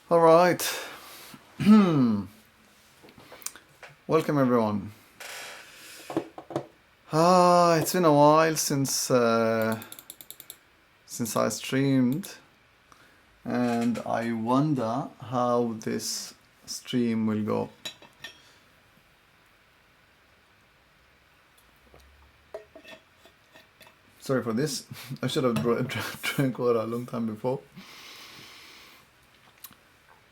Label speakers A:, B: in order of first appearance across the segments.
A: All right. Welcome everyone. It's been a while since I streamed, and I wonder how this stream will go. Sorry for this. I should have drank water a long time before.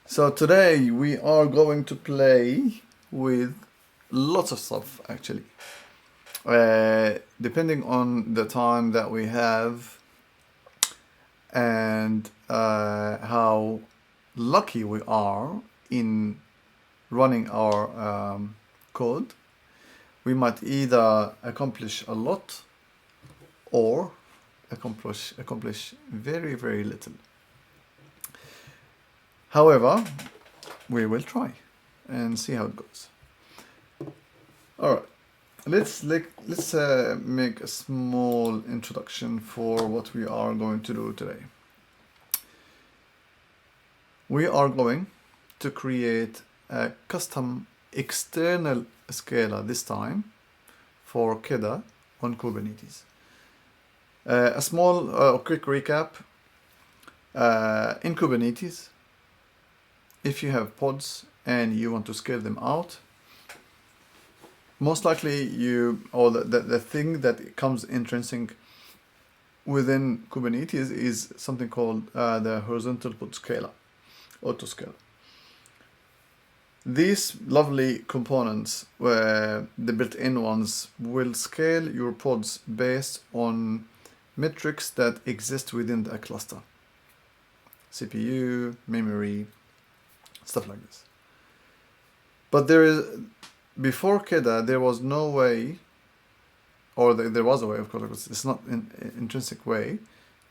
A: So today we are going to play with lots of stuff actually. Depending on the time that we have and how lucky we are in running our code, we might either accomplish a lot or accomplish very, very little. However, we will try and see how it goes. All right. Let's make a small introduction for what we are going to do today. We are going to create a custom external scaler this time for KEDA on Kubernetes. A small quick recap. In Kubernetes, if you have pods and you want to scale them out, most likely the thing that comes intrinsic within Kubernetes is something called the horizontal pod scaler, autoscaler. These lovely components, the built-in ones, will scale your pods based on metrics that exist within a cluster. CPU, memory, stuff like this. But before KEDA, there was no way, or there was a way, of course, it's not an intrinsic way,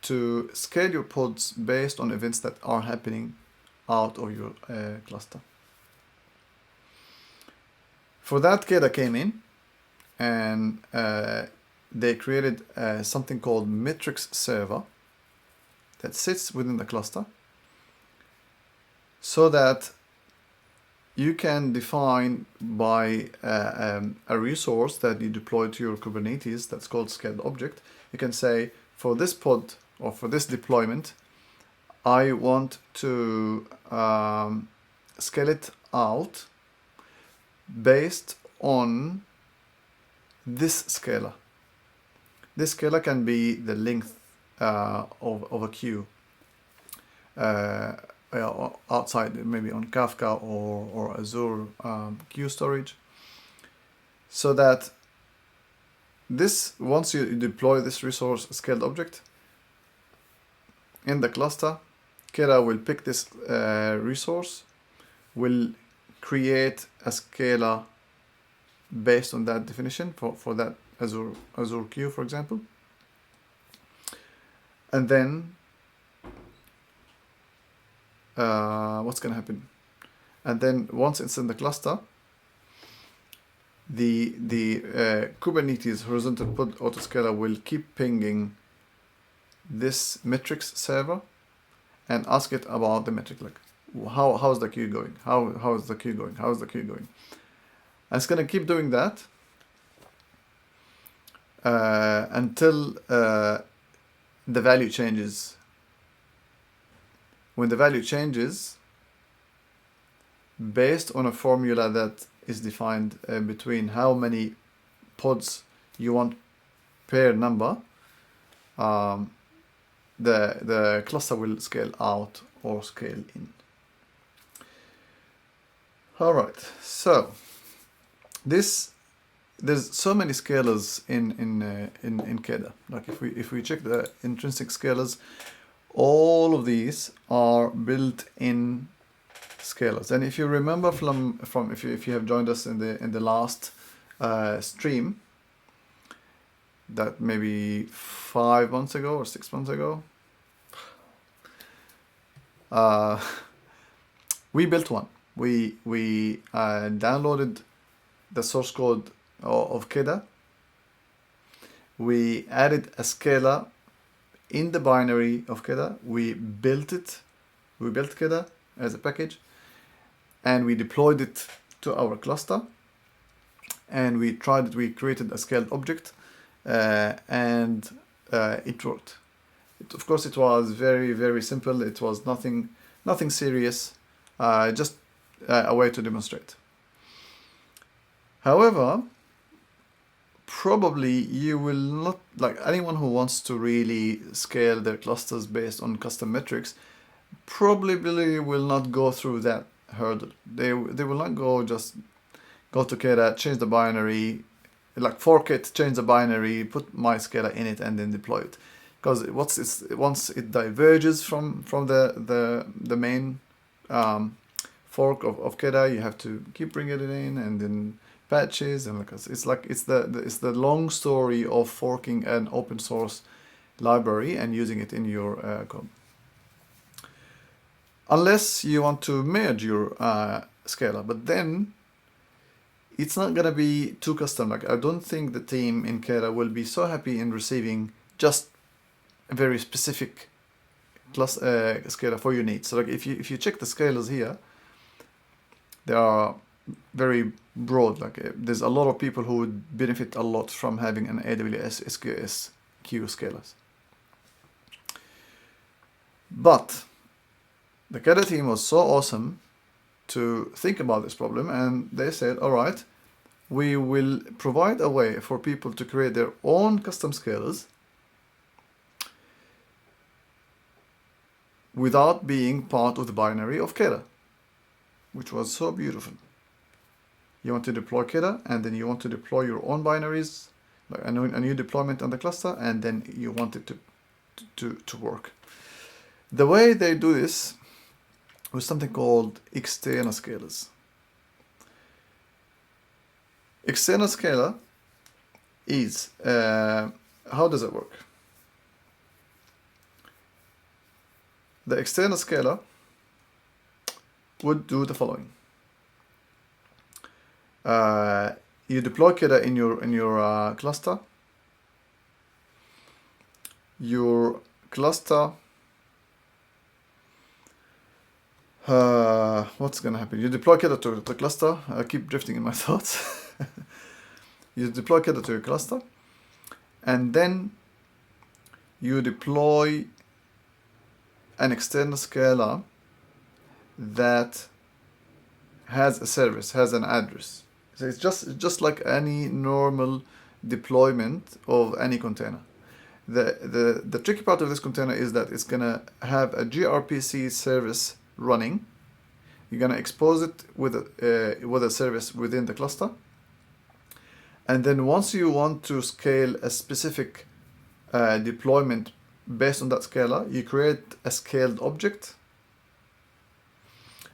A: to scale your pods based on events that are happening out of your cluster. For that, KEDA came in and they created something called metrics server that sits within the cluster so that you can define by a resource that you deploy to your Kubernetes that's called scaled object. You can say, for this pod or for this deployment, I want to scale it out based on this scalar. This scalar can be the length of a queue. Outside, maybe on Kafka or Azure queue storage, so that once you deploy this resource scaled object in the cluster, KEDA will pick this resource, will create a scalar based on that definition for that Azure queue, for example, and then what's going to happen? And then once it's in the cluster, the Kubernetes horizontal pod autoscaler will keep pinging this metrics server and ask it about the metric, like how's the queue going? How is the queue going? How's the queue going? And it's going to keep doing that until the value changes. When the value changes, based on a formula that is defined between how many pods you want per number, the cluster will scale out or scale in. All right, so there's so many scalars in KEDA. Like if we check the intrinsic scalars, all of these are built-in scalars. And if you remember from if you have joined us in the last stream, that maybe 5 months ago or 6 months ago, we built one. We downloaded the source code of KEDA. We added a scalar in the binary of KEDA. We built KEDA, as a package, and we deployed it to our cluster, and we tried it. We created a scaled object, and it worked. Of course, it was very, very simple. It was nothing serious, just a way to demonstrate. However, probably you will not, like anyone who wants to really scale their clusters based on custom metrics, probably will not go through that hurdle. They will not go to KEDA, change the binary, like fork it, change the binary, put my scalar in it, and then deploy it. Because once it diverges from the main fork of KEDA, you have to keep bringing it in, and then patches, and it's the long story of forking an open source library and using it in your code. Unless you want to merge your scalar, but then it's not gonna be too custom. Like, I don't think the team in KEDA will be so happy in receiving just a very specific scalar for your needs. So like if you check the scalars here, they are very broad. Like there's a lot of people who would benefit a lot from having an AWS SQS Q scalars. But the KEDA team was so awesome to think about this problem, and they said, all right, we will provide a way for people to create their own custom scalars without being part of the binary of KEDA, which was so beautiful. You want to deploy KEDA, and then you want to deploy your own binaries, like a new deployment on the cluster, and then you want it to work. The way they do this with something called external scalars. External scalar is, how does it work? The external scalar would do the following. You deploy KEDA in your cluster. Your cluster, what's gonna happen? You deploy KEDA to the cluster. I keep drifting in my thoughts. You deploy KEDA to your cluster, and then you deploy an external scalar that has a service, has an address. So it's just like any normal deployment of any container. The tricky part of this container is that it's gonna have a gRPC service running. You're gonna expose it with a service within the cluster, and then once you want to scale a specific deployment based on that scalar, you create a scaled object,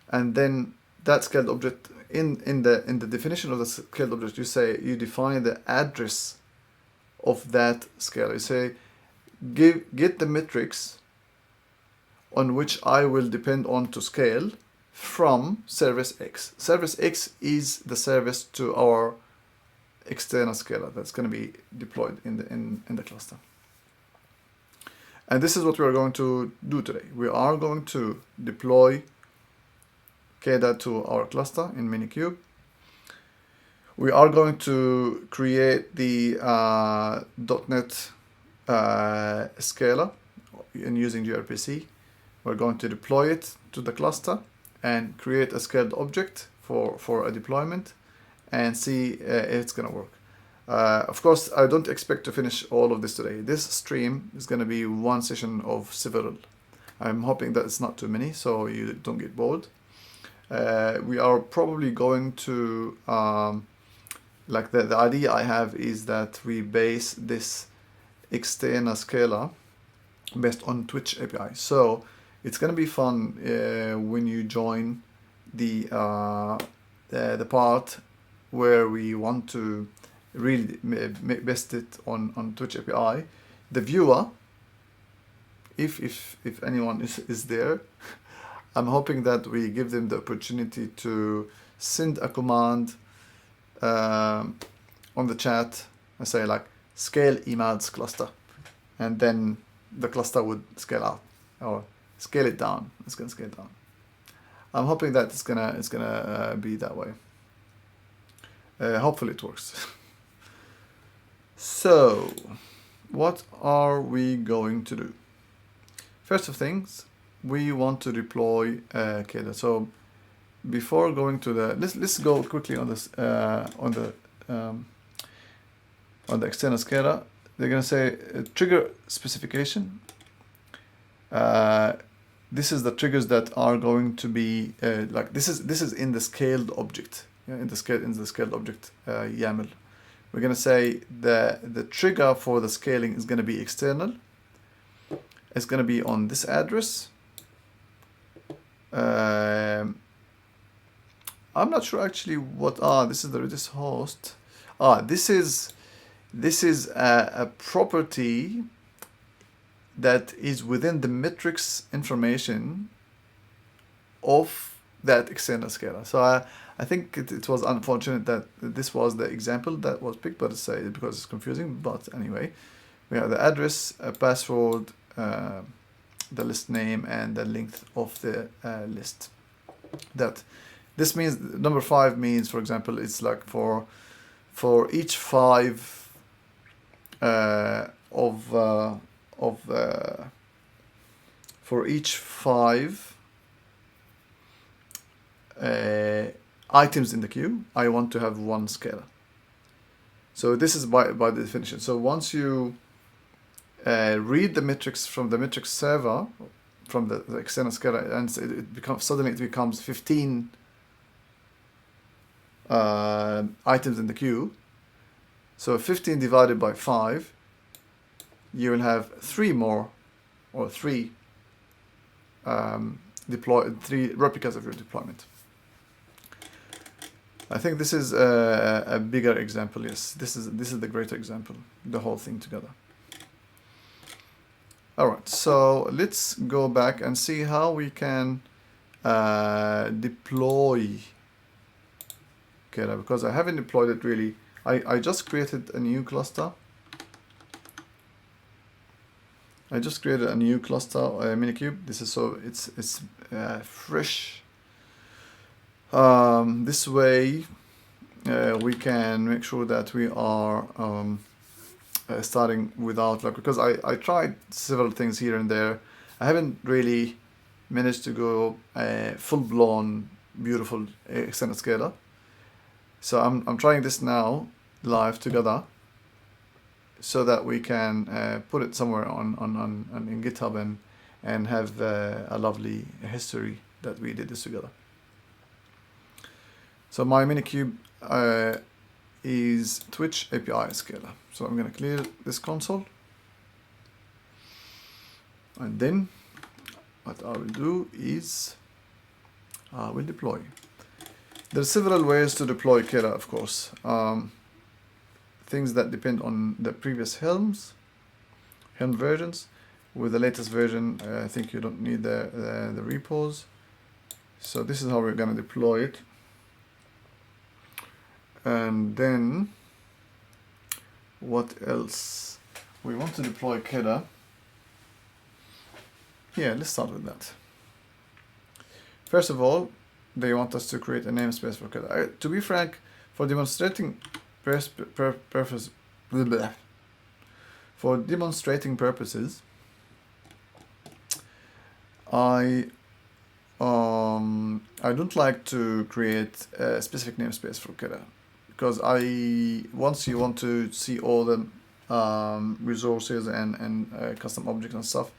A: and then that scaled object in the definition of the scaled object, you define the address of that scalar. You say get the metrics on which I will depend on to scale from service X. Service X is the service to our external scalar that's going to be deployed in the cluster. And this is what we are going to do today. We are going to deploy KEDA to our cluster in Minikube. We are going to create the .NET scalar and using gRPC. We're going to deploy it to the cluster and create a scaled object for a deployment and see if it's going to work. Of course, I don't expect to finish all of this today. This stream is going to be one session of several. I'm hoping that it's not too many, so you don't get bored. We are probably going to, like the idea I have is that we base this external scalar based on Twitch API. So it's going to be fun when you join the part where we want to really best it on Twitch API. The viewer, if anyone is there, I'm hoping that we give them the opportunity to send a command on the chat and say like scale emails cluster, and then the cluster would scale out or scale it down. It's going to scale down. I'm hoping that it's gonna be that way. Hopefully it works. So, what are we going to do? First of things, we want to deploy KEDA. So before going to the, let's go quickly on this on the external SCADA. They're going to say trigger specification. This is the triggers that are going to be like this is in the scaled object, in the scaled object YAML. We're going to say the trigger for the scaling is going to be external. It's going to be on this address. I'm not sure actually what. This is the Redis host. This is a property that is within the metrics information of that external SCADA. So I think it was unfortunate that this was the example that was picked, but it's because it's confusing. But anyway, we have the address, a password, the list name, and the length of the list. That this means number 5 means, for example, it's like for each 5 for each 5 items in the queue, I want to have 1 SCADA. So this is by the definition. So once you read the metrics from the metrics server, from the external SCADA, and suddenly it becomes 15 items in the queue. So 15 divided by 5, you will have 3 more, or 3 replicas of your deployment. I think this is a bigger example. Yes, this is the greater example. The whole thing together. All right, so let's go back and see how we can deploy KEDA, because I haven't deployed it really. I just created a new cluster. I just created a new cluster, Minikube. This is it's fresh. This way we can make sure that we are starting without, like, because I tried several things here and there. I haven't really managed to go full-blown beautiful extended SCADA. So I'm trying this now live together, so that we can put it somewhere on in GitHub and have a lovely history that we did this together. So my Minikube is Twitch API SCADA. So I'm going to clear this console, and then what I will do is I will deploy. There are several ways to deploy KEDA, of course. Things that depend on the previous Helm versions. With the latest version, I think you don't need the repos. So this is how we're going to deploy it. And then, what else? We want to deploy KEDA. Yeah, let's start with that. First of all, they want us to create a namespace for KEDA. To be frank, for demonstrating purposes, I don't like to create a specific namespace for KEDA, because once you want to see all the resources and custom objects and stuff,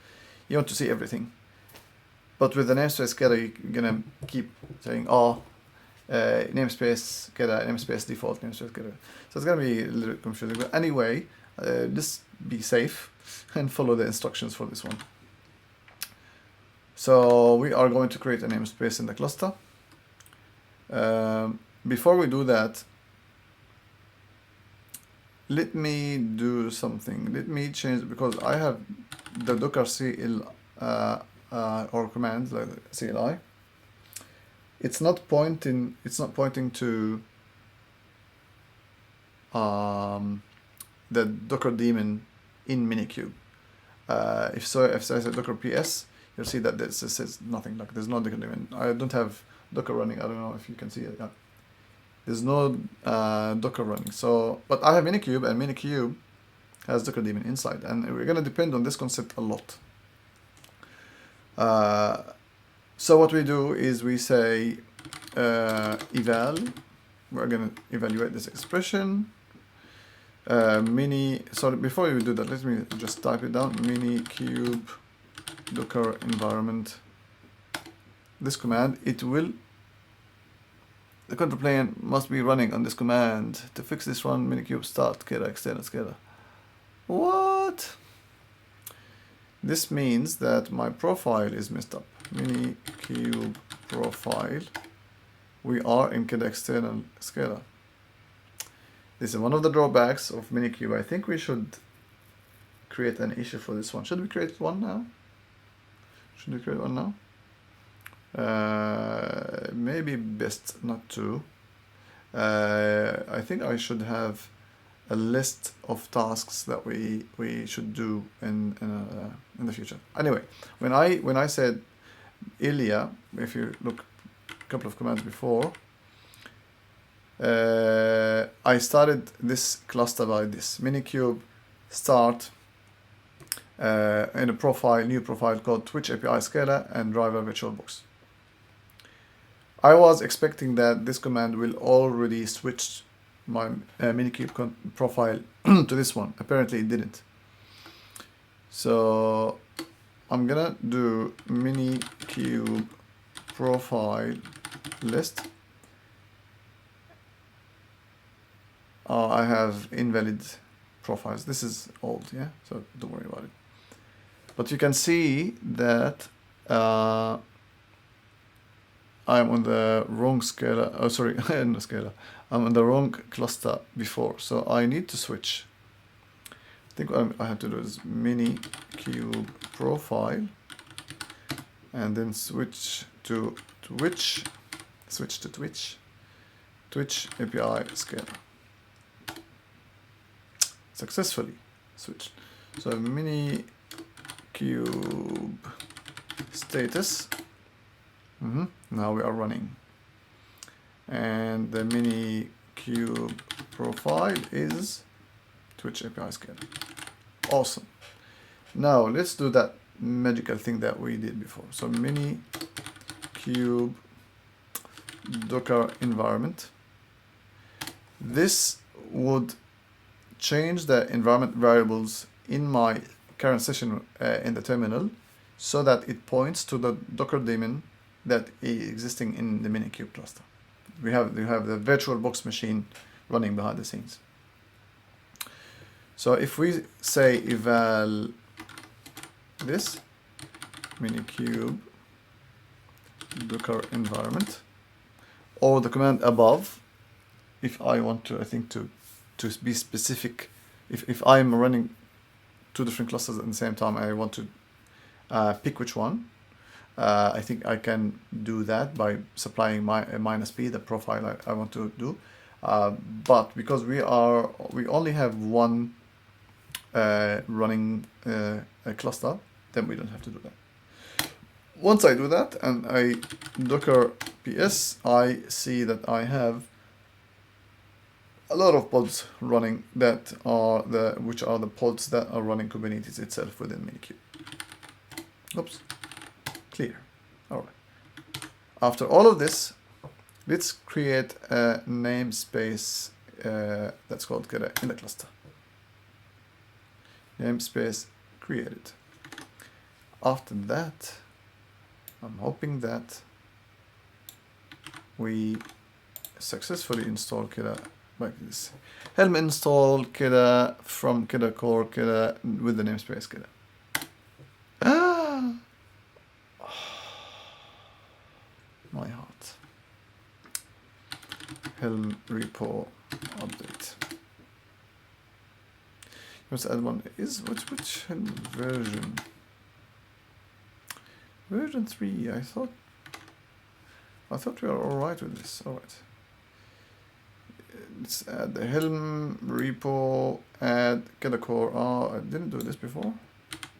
A: you want to see everything. But with the namespace KEDA, you're gonna keep saying, namespace KEDA, namespace default, namespace KEDA. So it's gonna be a little bit confusing. But anyway, just be safe and follow the instructions for this one. So we are going to create a namespace in the cluster. Before we do that, let me do something. Let me change, because I have the docker CL or command like CLI. It's not pointing to the Docker daemon in Minikube. If I say Docker PS, you'll see that this is nothing. Like there's no Docker daemon. I don't have Docker running. I don't know if you can see it. Yeah. There's no Docker running. So, but I have Minikube, and Minikube has Docker daemon inside, and we're gonna depend on this concept a lot. So what we do is we say eval. We're gonna evaluate this expression. Sorry, before we do that, let me just type it down. Minikube Docker environment. This command, the control plane must be running on this command. To fix this, run minikube start KEDA external SCADA. What? This means that my profile is messed up. Minikube profile. We are in KEDA external SCADA. This is one of the drawbacks of Minikube. I think we should create an issue for this one. Should we create one now? Should we create one now? Maybe best not to. I think I should have a list of tasks that we should do in the future. Anyway, when I said Ilya, if you look a couple of commands before, I started this cluster by this minikube start in a profile, new profile called Twitch API SCADA and driver VirtualBox. I was expecting that this command will already switch my minikube profile to this one. Apparently it didn't. So I'm gonna do minikube profile list. I have invalid profiles. This is old, yeah, so don't worry about it. But you can see that I'm on the wrong SCADA. Oh, sorry, no SCADA. I'm on the wrong cluster before, so I need to switch. I think what I have to do is minikube profile, and then switch to Twitch. Switch to Twitch. Twitch API SCADA. Successfully switched. So minikube status. Now we are running, and the minikube profile is Twitch API SCADA. Awesome. Now let's do that magical thing that we did before. So minikube Docker environment. This would change the environment variables in my current session in the terminal, so that it points to the Docker daemon that is existing in the minikube cluster. You have the VirtualBox machine running behind the scenes. So if we say eval this minikube Docker environment, or the command above, if I want to, I think to be specific, if I'm running two different clusters at the same time, I want to pick which one. I think I can do that by supplying my -p, the profile I want to do. But because we only have one running a cluster, then we don't have to do that. Once I do that and I docker ps, I see that I have a lot of pods running that are which are the pods that are running Kubernetes itself within Minikube. Oops. Clear. All right. After all of this, let's create a namespace that's called KEDA in the cluster. Namespace created. After that, I'm hoping that we successfully install KEDA like this. Helm install KEDA from KEDA core KEDA with the namespace KEDA. My heart. Helm repo update. Let's add one. Which Helm version? Version 3. I thought we are all right with this. All right. Let's add the Helm repo. Add KEDA core. Oh, I didn't do this before.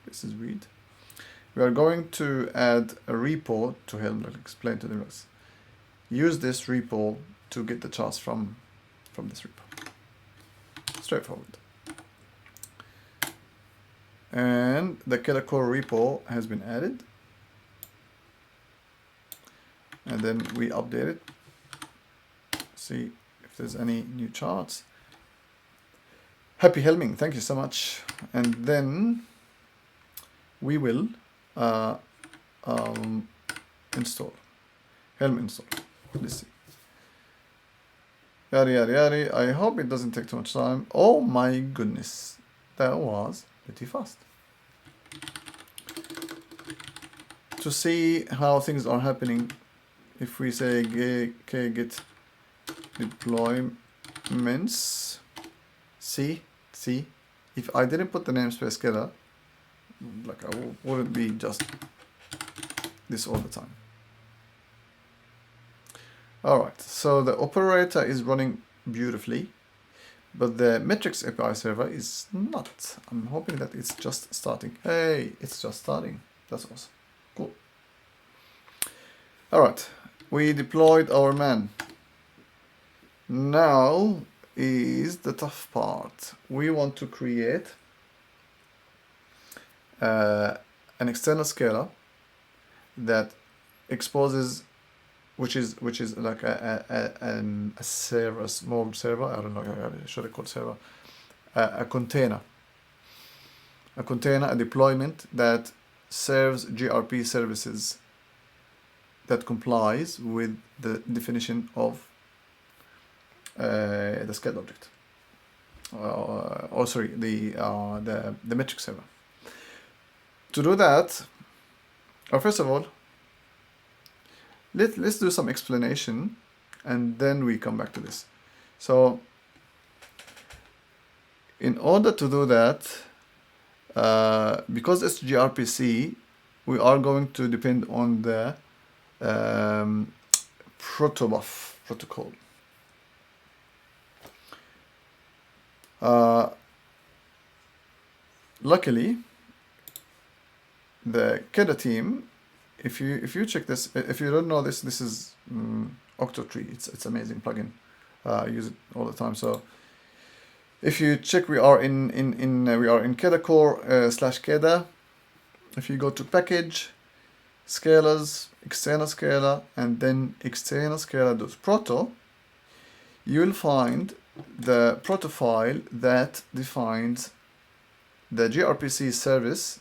A: This is weird. we are going to add a repo to help explain to them. Use this repo to get the charts from this repo. Straightforward. And the KEDA core repo has been added. And then we update it. See if there's any new charts. Happy Helming, thank you so much. And then we will install. Helm install. Let's see. Yari yari yari. I hope it doesn't take too much time. Oh my goodness. That was pretty fast. To see how things are happening, if we say git deployments, see, if I didn't put the namespace KEDA, like I wouldn't be just this all the time. Alright, so the operator is running beautifully, but the metrics API server is not. I'm hoping that it's just starting. Hey, it's just starting. That's awesome. Cool. Alright, we deployed our man. Now is the tough part. We want to create an external scaler that exposes, which is like a server, a small server. I don't know, should I call it server? A container, a deployment that serves gRPC services that complies with the definition of the scaled object. The metric server. To do that, first of all, let's do some explanation, and then we come back to this. So, in order to do that, because it's gRPC, we are going to depend on the protobuf protocol. Luckily, the KEDA team, if you check this, if you don't know this, this is Octotree. It's amazing plugin. I use it all the time. So if you check, we are in KEDA core /KEDA. If you go to package, scalars, external scalar, and then external scalar.proto, you will find the proto file that defines the gRPC service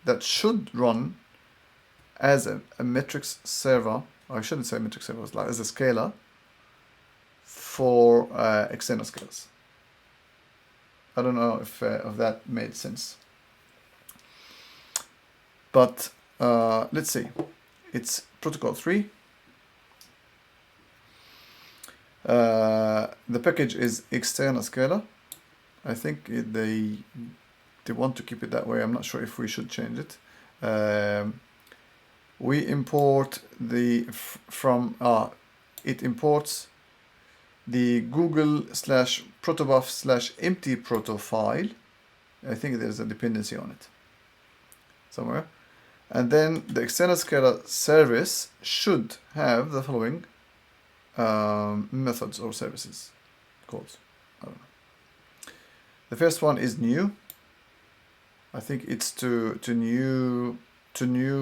A: that should run as a metrics server. Or I shouldn't say metrics server, like as a scalar for external scalars. I don't know if that made sense. But let's see. It's protocol 3. The package is external scalar. I think they want to keep it that way. I'm not sure if we should change it. We import it imports the Google/protobuf/empty proto file. I think there's a dependency on it somewhere. And then the external scalar service should have the following methods or services calls. I don't know. The first one is new. I think it's to new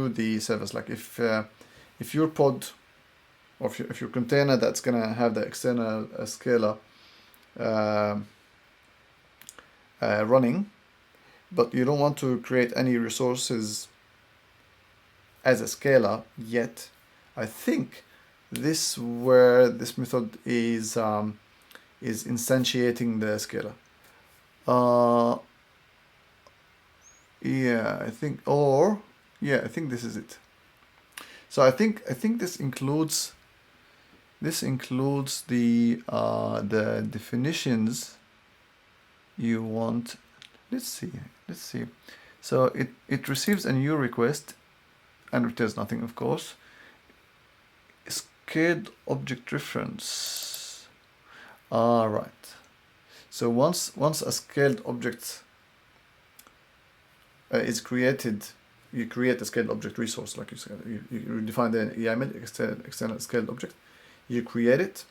A: the service. Like if your pod or if your container that's gonna have the external scalar running, but you don't want to create any resources as a scalar yet, I think this where this method is instantiating the scalar. I think this is it. So I think this includes the definitions you want. Let's see. So it receives a new request and returns nothing, of course. Scaled object reference. Right. So once a scaled object is created you create a scaled object resource, like you said. You define the YAML, external scaled object. You create it.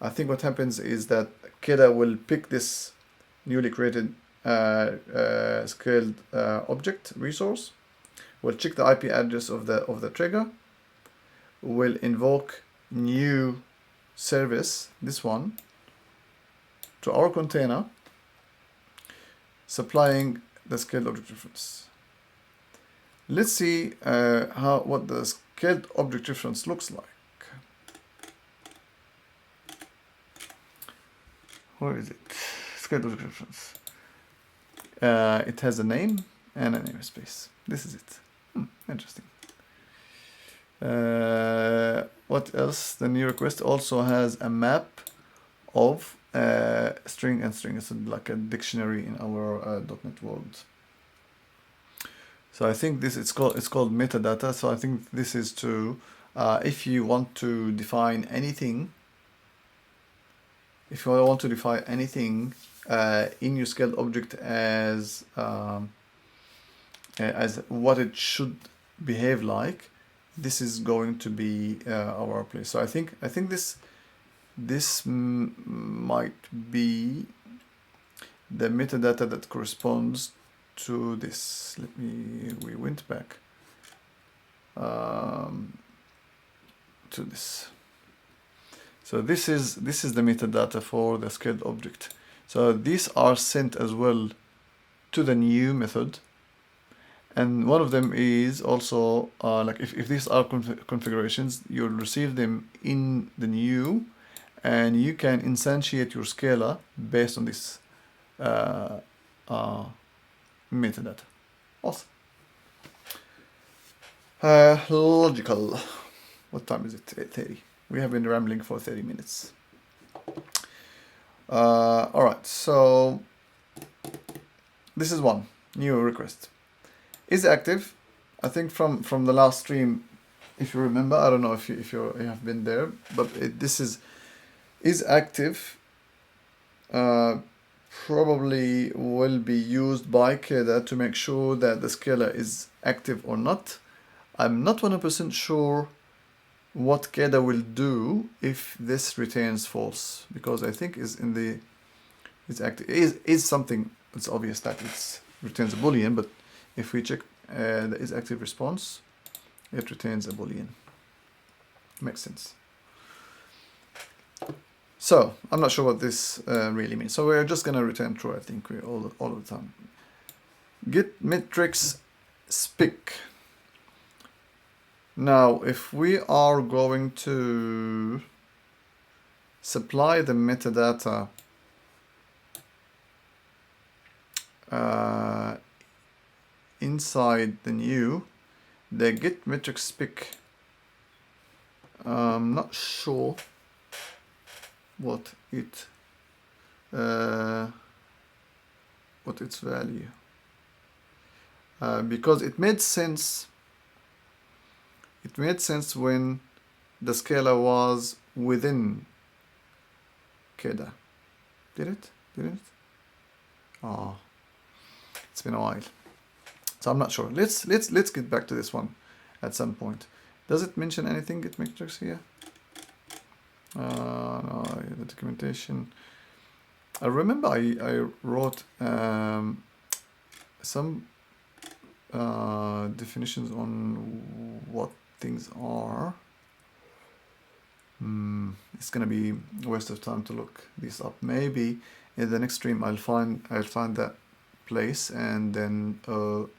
A: I think what happens is that KEDA will pick this newly created scaled object resource, will check the IP address of the trigger, will invoke new service, this one, to our container, supplying the scaled object reference. Let's see what the scaled object reference looks like. Where is it? Scaled object reference. It has a name and a namespace. This is it. Interesting. What else? The new request also has a map of string and string. It's like a dictionary in our .NET world. So I think it's called metadata. So I think this is to if you want to define anything. If you want to define anything in your scaled object as what it should behave like, this is going to be our place. So I think this might be the metadata that corresponds to this. We went back to this. So this is the metadata for the scaled object. So these are sent as well to the new method, and one of them is also like if these are configurations, you'll receive them in the new, and you can instantiate your scalar based on this metadata. Awesome. Logical. What time is it? 8:30. We have been rambling for 30 minutes. All right, so this is one new request. Is active. I think from the last stream, if you remember, I don't know if you have been there, but this is active. Probably will be used by KEDA to make sure that the scalar is active or not. I'm not 100% sure what KEDA will do if this returns false, because I think is active is something. It's obvious that it returns a boolean, but if we check the is active response, it returns a boolean. Makes sense. So I'm not sure what this really means. So we're just gonna return true. I think we all the time. Get metrics spic. Now, if we are going to supply the metadata inside the new, the get metrics spic, I'm not sure what its value, because it made sense. It made sense when the scalar was within KEDA. Did it? Didn't it? Oh, it's been a while, so I'm not sure. Let's get back to this one at some point. Does it mention anything? Get metrics here? No, the documentation. I remember I wrote some definitions on what things are. It's gonna be a waste of time to look these up. Maybe in the next stream I'll find that place, and then we'll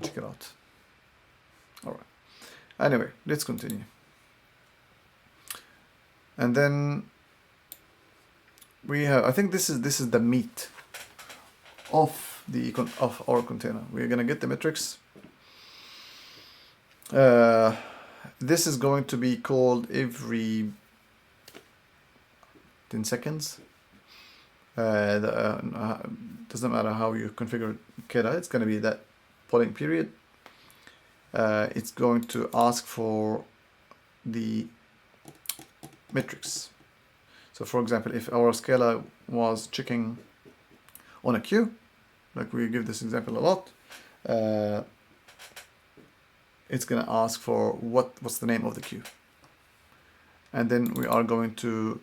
A: check it out. All right. Anyway, let's continue. And then we have. I think this is the meat of our container. We're gonna get the metrics. This is going to be called every 10 seconds. Doesn't matter how you configure KEDA, it's going to be that polling period. It's going to ask for the metrics. So for example, if our scalar was checking on a queue, like we give this example a lot, it's going to ask for what's the name of the queue. And then we are going to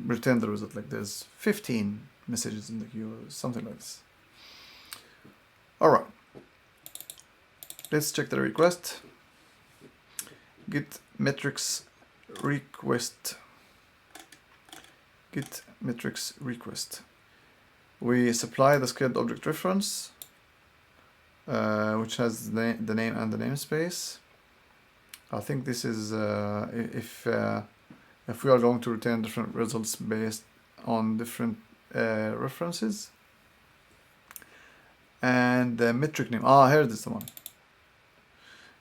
A: return the result, like there's 15 messages in the queue, or something like this. All right, let's check the request. Get metrics request. Get metrics request. We supply the scaled object reference, which has the name and the namespace. I think this is if we are going to return different results based on different references. And the metric name. Ah, here it is, the one.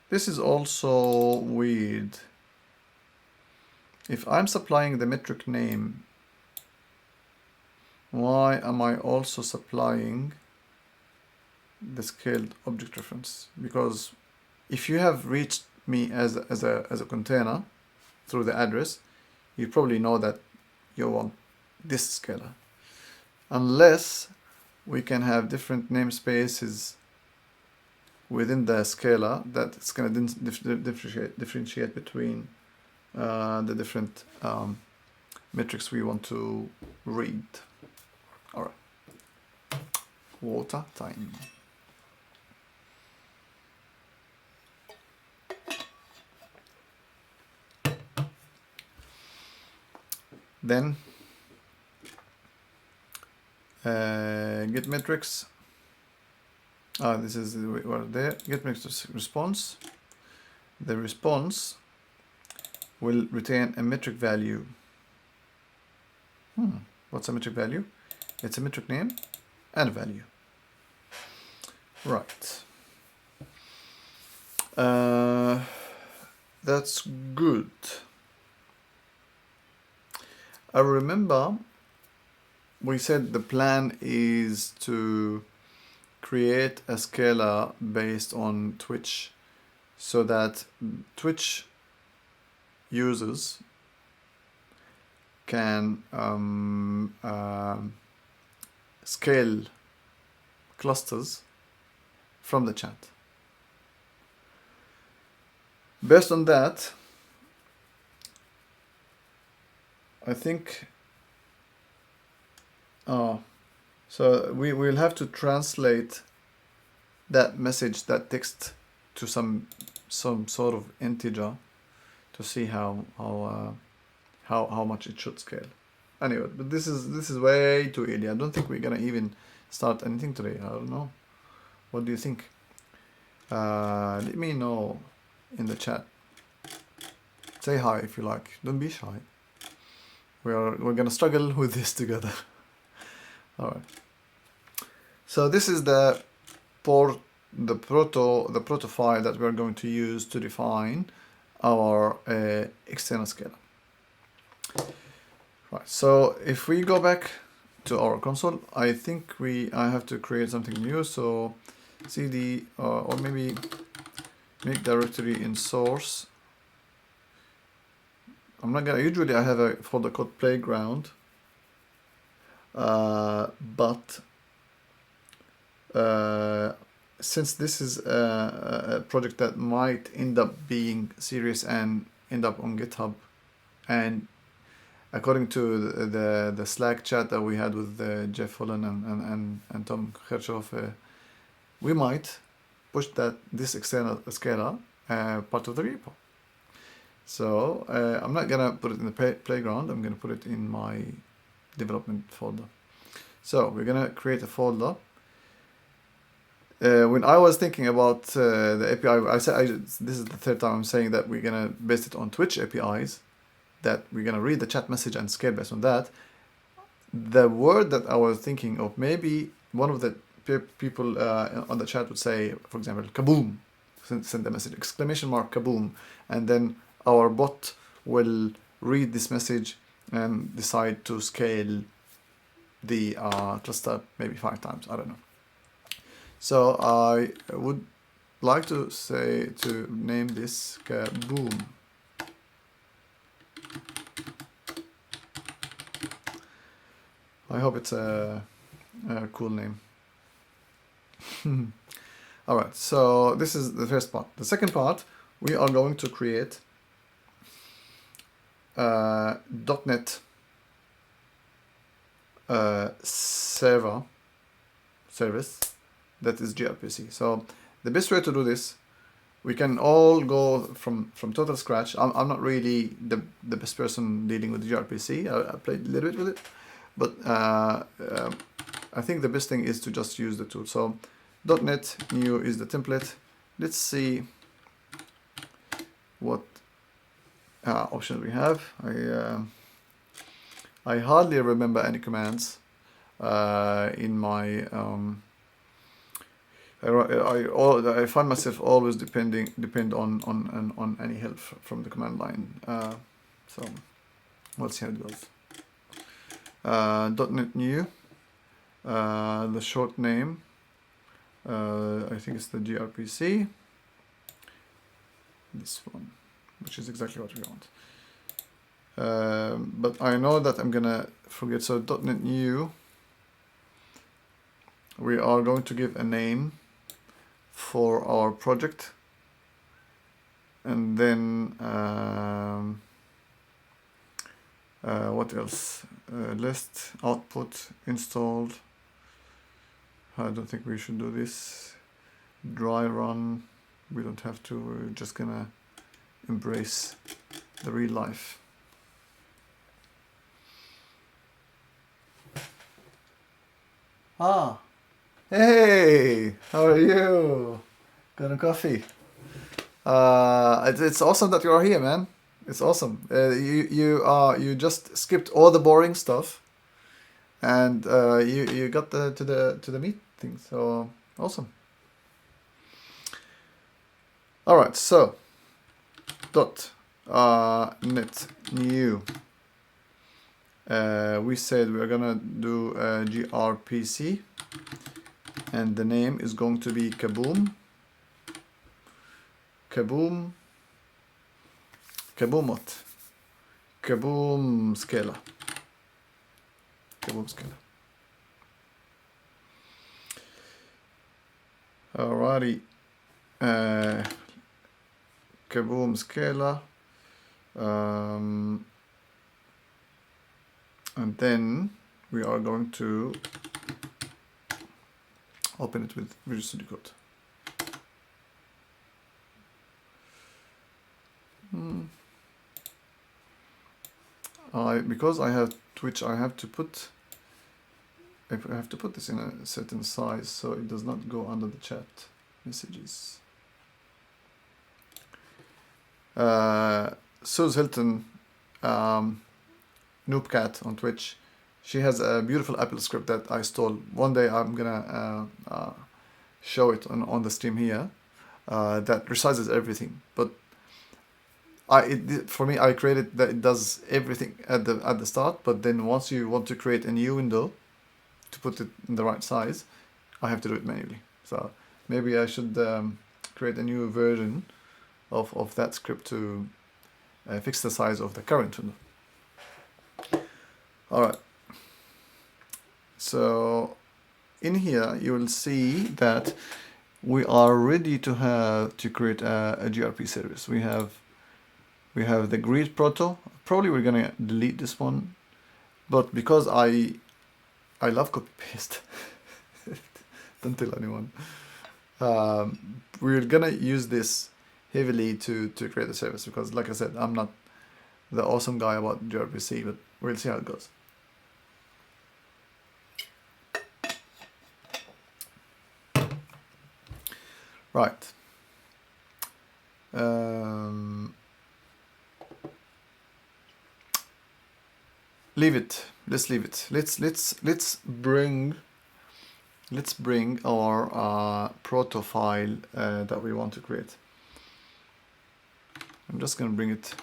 A: This is also weird. If I'm supplying the metric name, why am I also supplying the scaled object reference? Because if you have reached me as a container through the address, you probably know that you want this scalar. Unless we can have different namespaces within the scalar that it's going to differentiate between the different metrics we want to read. All right, water time. Then get metrics. This is there. Get metrics response. The response will retain a metric value. What's a metric value? It's a metric name and a value. Right. That's good. I remember we said the plan is to create a scalar based on Twitch so that Twitch users can scale clusters from the chat. Based on that, I think so we will have to translate that message, that text, to some sort of integer to see how much it should scale. Anyway, but this is way too early. I don't think we're gonna even start anything today. I don't know. What do you think? Let me know in the chat. Say hi if you like. Don't be shy. We're gonna struggle with this together. All right. So this is the proto file that we're going to use to define our external scalar. Right. So if we go back to our console, I think I have to create something new. So cd or maybe make directory in source. I'm not gonna. Usually I have a folder called playground, but since this is a project that might end up being serious and end up on GitHub, and according to the Slack chat that we had with Jeff Holland and Tom Kirchhoff, we might push this external scalar part of the repo. So I'm not gonna put it in the playground. I'm gonna put it in my development folder. So we're gonna create a folder. When I was thinking about the API, this is the third time I'm saying that we're gonna base it on Twitch APIs, that we're gonna read the chat message and scale based on that. The word that I was thinking of, maybe one of the people on the chat would say, for example, kaboom, send the message, exclamation mark, kaboom, and then our bot will read this message and decide to scale the cluster maybe 5 times. I don't know. So I would like to name this kaboom. I hope it's a cool name. All right, so this is the first part. The second part, we are going to create .NET service that is gRPC. So the best way to do this, we can all go from total scratch. I'm not really the best person dealing with gRPC. I played a little bit with it, but I think the best thing is to just use the tool. So .NET new is the template. Let's see what options we have. I hardly remember any commands in my I find myself always depend on any help from the command line. So we'll see how it goes. .NET new, the short name, I think it's the gRPC, this one, which is exactly what we want. But I know that I'm gonna forget. So .NET new, we are going to give a name for our project, and then what else? List, output, installed. I don't think we should do this. Dry run, we don't have to. We're just gonna embrace the real life. Ah, hey, how are you? Got a coffee? It's awesome that you are here, man. It's awesome. You just skipped all the boring stuff, and you got to the meat thing. So awesome. All right, so .NET new. We said we're gonna do gRPC, and the name is going to be Kaboom. Kaboom what? Kaboom Scala. Kaboom Scala. Alrighty. Kaboom Scala. And then we are going to open it with Visual Studio Code. Because I have Twitch, I have to put this in a certain size so it does not go under the chat messages. Suze Hilton, Noobcat on Twitch, she has a beautiful Apple script that I stole. One day I'm gonna show it on the stream here, that resizes everything. But for me, I created that it does everything at the start, but then once you want to create a new window to put it in the right size, I have to do it manually. So maybe I should create a new version of that script to fix the size of the current window. All right. So in here you will see that we are ready to create a gRPC service. We have the greet proto. Probably we're gonna delete this one, but because I love copy paste, don't tell anyone. We're gonna use this heavily to create a service because, like I said, I'm not the awesome guy about gRPC, but we'll see how it goes. Right. Leave it. Let's leave it. Let's bring our proto file that we want to create. I'm just gonna bring it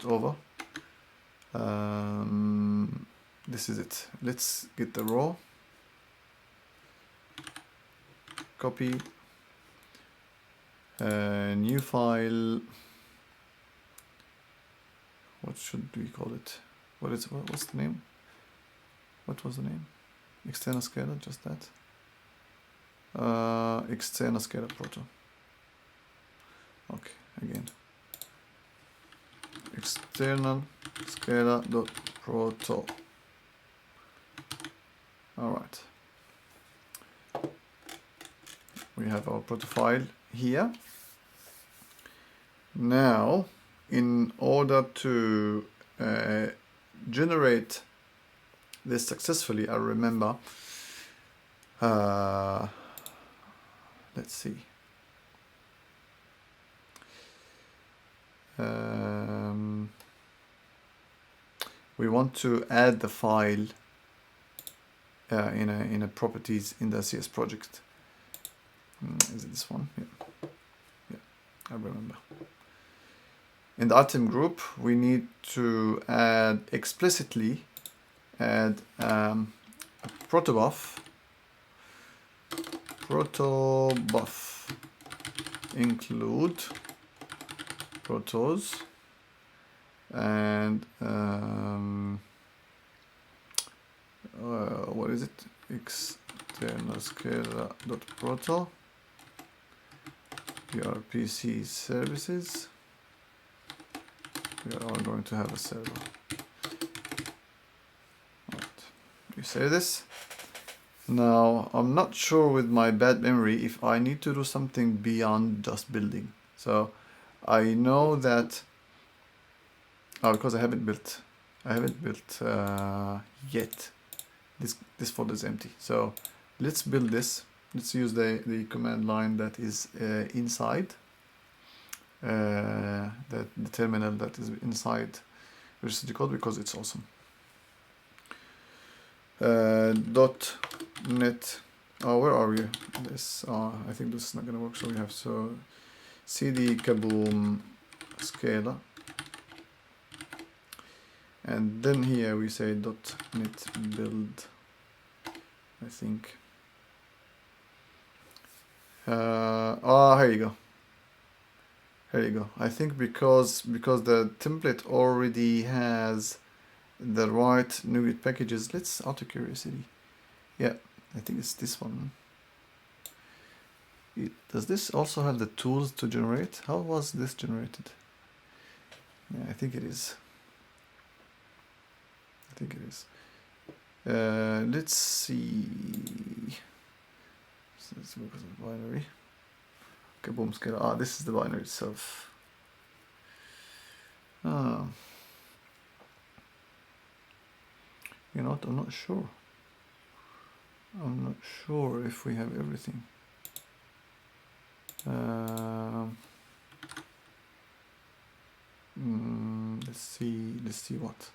A: over. This is it. Let's get the raw. Copy. New file. What should we call it? What's the name? What was the name? External Scala, just that. external SCADA proto. Okay, again. External SCADA.proto. Alright. We have our proto file here. Now, in order to generate this successfully, I remember, let's see. We want to add the file in a properties in the CS project. Is it this one? Yeah, I remember. In the item group, we need to explicitly add a protobuf include protos and what is it? External SCADA.proto gRPC services. We are going to have a server. Right. We say this. Now, I'm not sure with my bad memory if I need to do something beyond just building. So I know that because I haven't built yet. This folder is empty. So let's build this. Let's use the command line that is inside. The terminal that is inside registry code, because it's awesome. .NET. Oh, where are we? This. I think this is not going to work. So we have cd kaboom SCADA, and then here we say .NET build. I think. Here you go. Here you go. I think because the template already has the right NuGet packages. Let's out of curiosity. Yeah, I think it's this one. Does this also have the tools to generate? How was this generated? Yeah, I think it is. Let's see. So let's look at the binary. Kaboom SCADA. This is the binary itself. You know what? I'm not sure. I'm not sure if we have everything. Let's see what.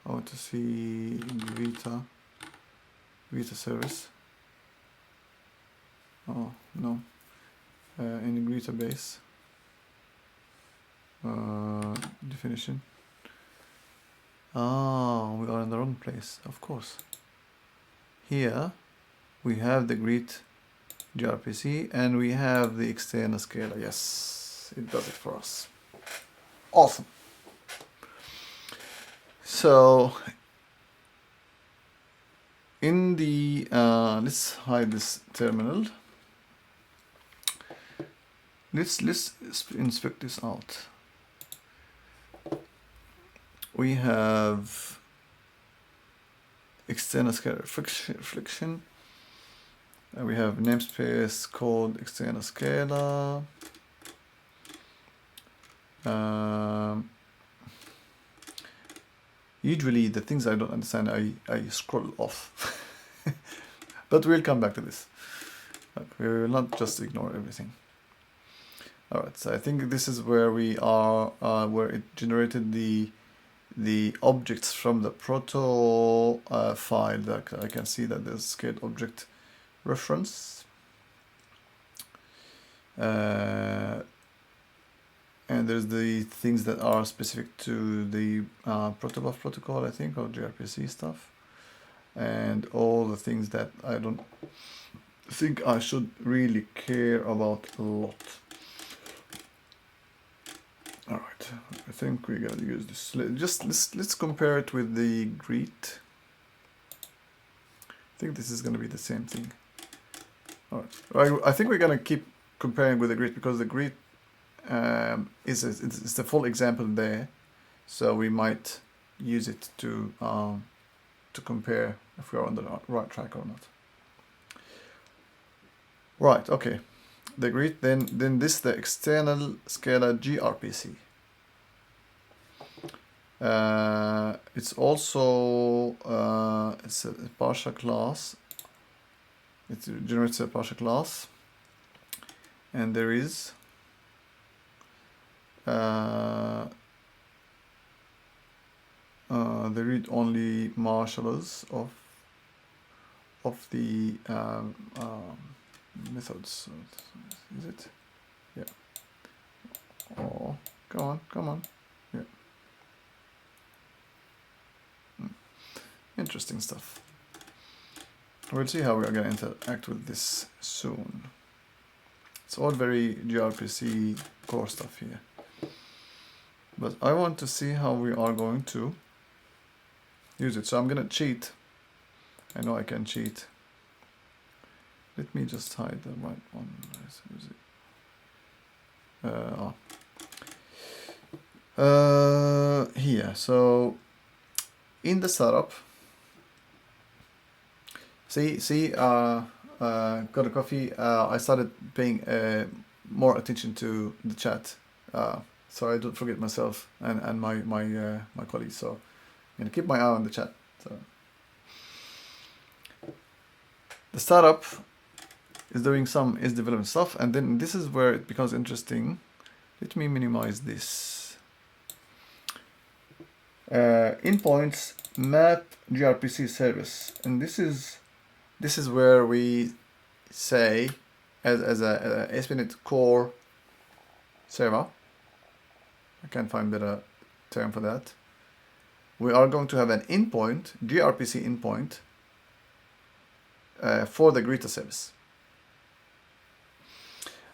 A: I want to see Vita service. Oh no. In Greta base definition. Oh, we are in the wrong place, of course. Here we have the greet gRPC and we have the external SCADA. Yes, it does it for us. Awesome. So in the let's hide this terminal. Let's inspect this out. We have external SCADA friction. We have namespace called external SCADA. Usually the things I don't understand, I scroll off. But we'll come back to this. We will not just ignore everything. Alright, so I think this is where we are, where it generated the objects from the proto file. That I can see that there's SCADA object reference. And there's the things that are specific to the protobuf protocol, I think, or gRPC stuff. And all the things that I don't think I should really care about a lot. Alright, I think we're gonna use this. Let's compare it with the greet. I think this is gonna be the same thing. All right. I think we're gonna keep comparing with the grid because the grid is the full example there, so we might use it to compare if we are on the right track or not. Right. Okay. The grid. Then this the external scalar gRPC. It's also it's a partial class. It generates a partial class, and there is the read-only marshals of the methods. Is it? Yeah. Oh, come on. Yeah. Interesting stuff. We'll see how we are going to interact with this soon. It's all very gRPC core stuff here. But I want to see how we are going to use it. So I'm going to cheat. I know I can cheat. Let me just hide the right one. Here. So in the setup, got a coffee. I started paying more attention to the chat, so I don't forget myself and my colleagues. So I'm gonna keep my eye on the chat. So the startup is doing is developing stuff, and then this is where it becomes interesting. Let me minimize this. Endpoints map gRPC service, and this is where we say as a ASP.NET Core server, I can't find a better term for that, we are going to have an endpoint, gRPC endpoint, for the greeter service.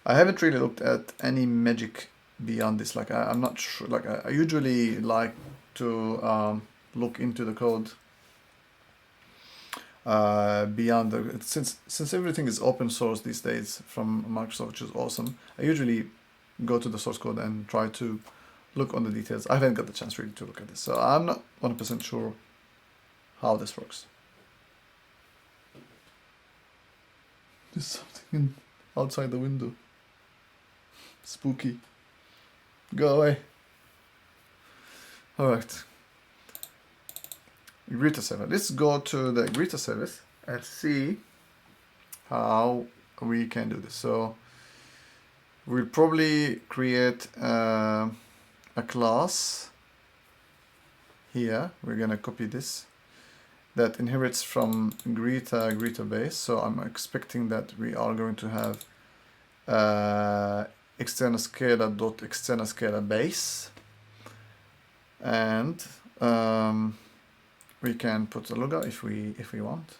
A: I haven't really looked at any magic beyond this. Like I'm not sure. Like I usually like to look into the code beyond the since everything is open source these days from Microsoft, which is awesome. I usually go to the source code and try to look on the details. I haven't got the chance really to look at this, so I'm not 100% sure how this works. There's something outside the window. Spooky. Go away. All right. Greeter server. Let's go to the greeter service and see how we can do this. So we'll probably create a class here. We're gonna copy this that inherits from greeter base. So I'm expecting that we are going to have external scalar base, and we can put a logger if we want,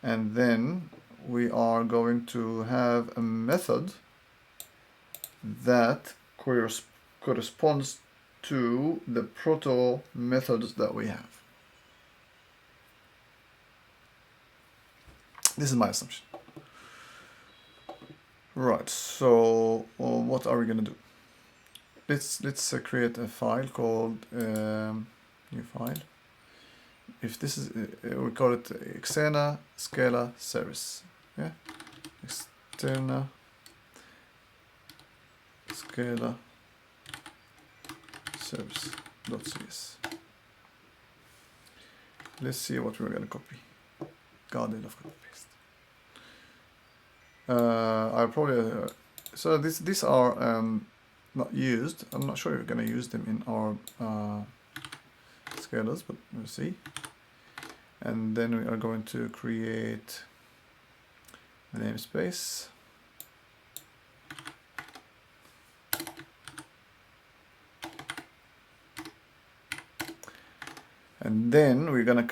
A: and then we are going to have a method that corresponds to the proto methods that we have. This is my assumption. Right, so what are we gonna do? Let's create a file called new file. If this is we call it external scalar service. Yeah, external scalar service.cs. Let's see what we're gonna copy. God, I love copy paste. I probably so these are not used. I'm not sure if we're gonna use them in our scalars, but we'll see. And then we are going to create the namespace. And then we're gonna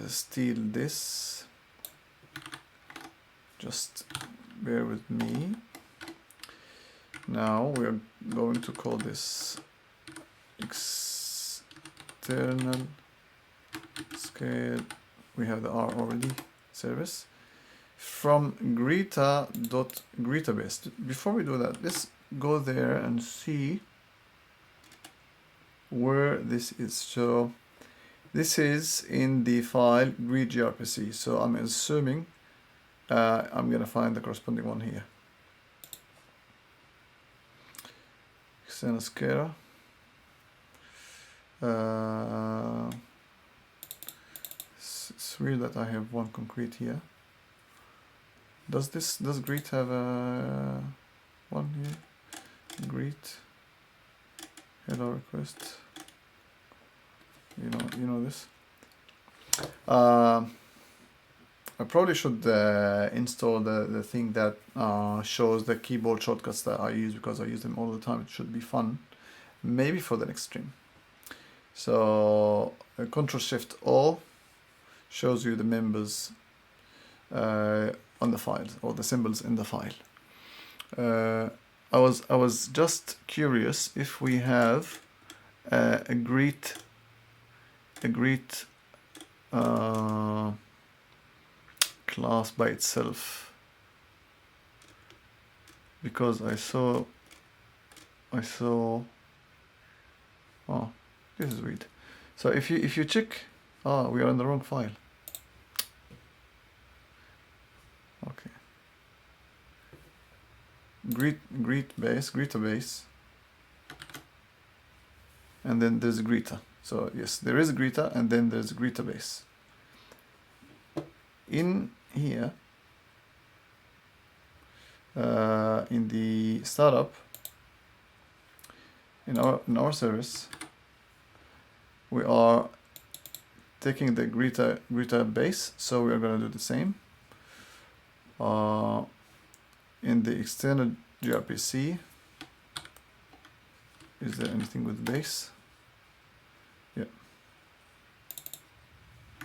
A: steal this. Just bear with me. Now we're going to call this external scale. We have the R already service. from greeta.greetabase. Before we do that, let's go there and see where this is. So this is in the file greet gRPC. So I'm assuming I'm gonna find the corresponding one here. Xenos KEDA. It's weird that I have one concrete here. Does greet have a one here? Greet hello request. You know this. I probably should install the thing that shows the keyboard shortcuts that I use, because I use them all the time. It should be fun. Maybe for the next stream. So Ctrl+Shift+O shows you the members on the file, or the symbols in the file. I was just curious if we have a greet class by itself, because I saw oh, this is weird. So if you check, we are in the wrong file. Okay. Greetabase, and then there's Greeta. So yes, there is Greeta, and then there's Greetabase. In here, in the startup, in our service, we are taking the Greeta base, so we are going to do the same. In the external gRPC, is there anything with base? Yeah.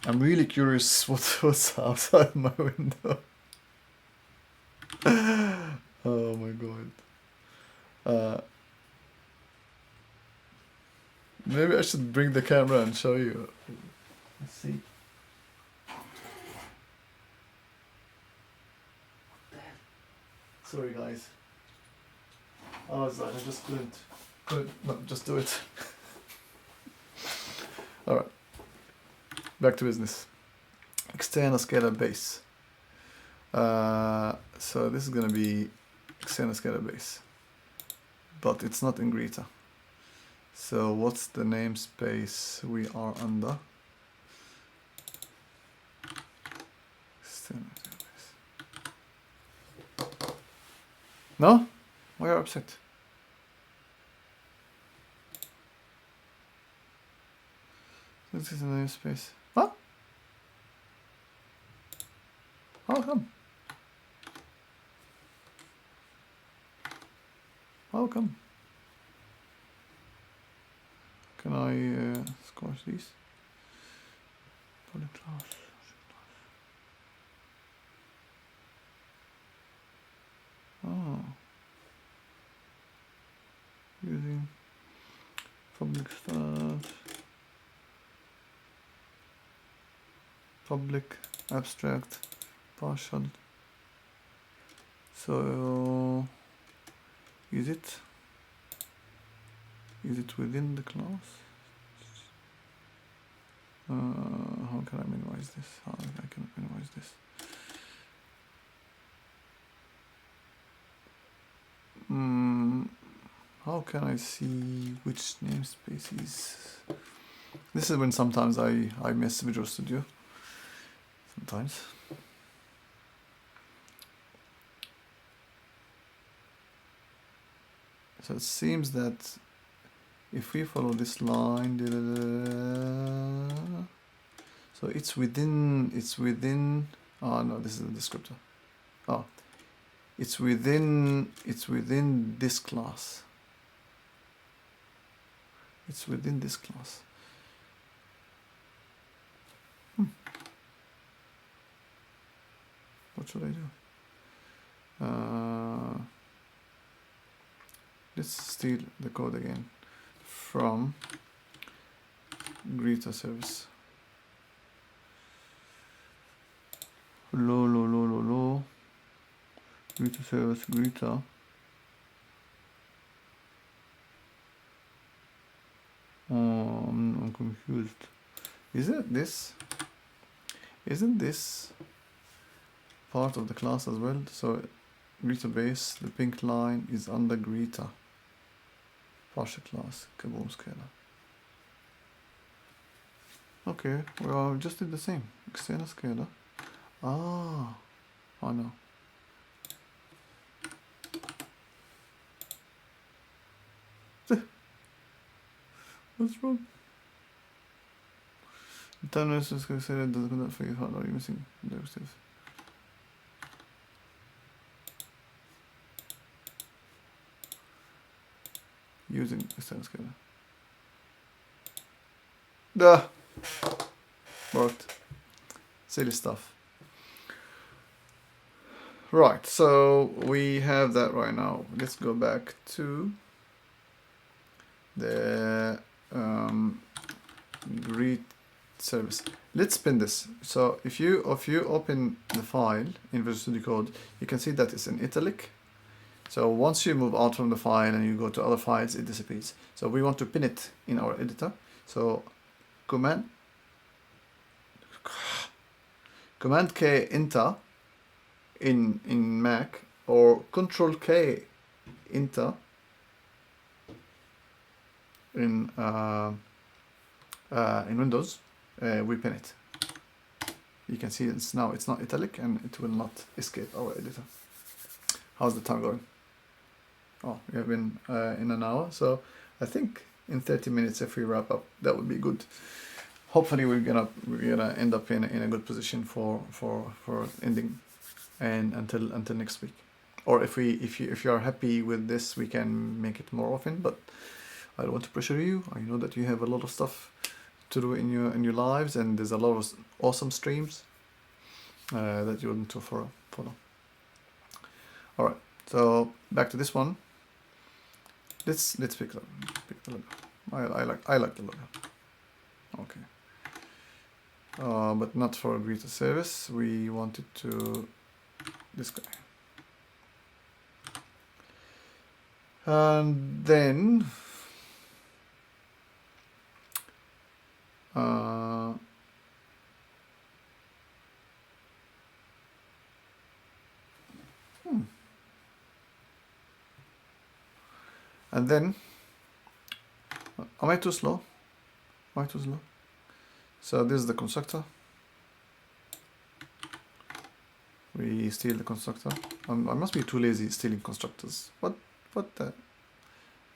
A: I'm really curious what's outside my window. Oh my god. Maybe I should bring the camera and show you. Let's see. Sorry guys. I just couldn't not just do it. Alright. Back to business. External scalar base. So this is gonna be external scalar base. But it's not in Greeta. So what's the namespace we are under? External scalar base. No? Why are you upset? This is the namespace. What? How come? How come? Can I squash these? Public class. Oh. Using public stuff. Public abstract partial. So is it within the class? How can I minimize this? How I can minimize this? How can I see which namespaces? This is when sometimes I miss Visual Studio. Sometimes. So it seems that if we follow this line, so it's within, oh no, this is the descriptor. Oh, it's within this class. It's within this class. What should I do? Let's steal the code again from Greeta service. Greeter service, greeter. Oh, I'm confused. Isn't this part of the class as well? So greeter base, the pink line is under greeter. Partial class, kaboom scalar. Okay, well, just did the same. External scalar. Ah, I know. What's wrong? The terminal is considered does not for you. How are you missing derivatives? Using external scalar. Duh! Worked. Silly stuff. Right, so we have that right now. Let's go back to the greet service. Let's spin this. So if you open the file in Visual Studio Code, you can see that it's in italic. So once you move out from the file and you go to other files, it disappears. So we want to pin it in our editor. So Command K enter in Mac, or Control K enter in Windows. We pin it. You can see it's not italic and it will not escape our editor. How's the time going? Oh, we have been in an hour, so I think in 30 minutes, if we wrap up, that would be good. Hopefully, we're gonna end up in a good position for ending, and until next week. Or if you are happy with this, we can make it more often. But I don't want to pressure you. I know that you have a lot of stuff to do in your lives, and there's a lot of awesome streams that you want to follow. All right, so back to this one. Let's pick the logo. I like the logo. Okay. But not for a greeter service. We want it to this guy. And then and then am I too slow? So this is the constructor. We steal the constructor. I must be too lazy stealing constructors. What the?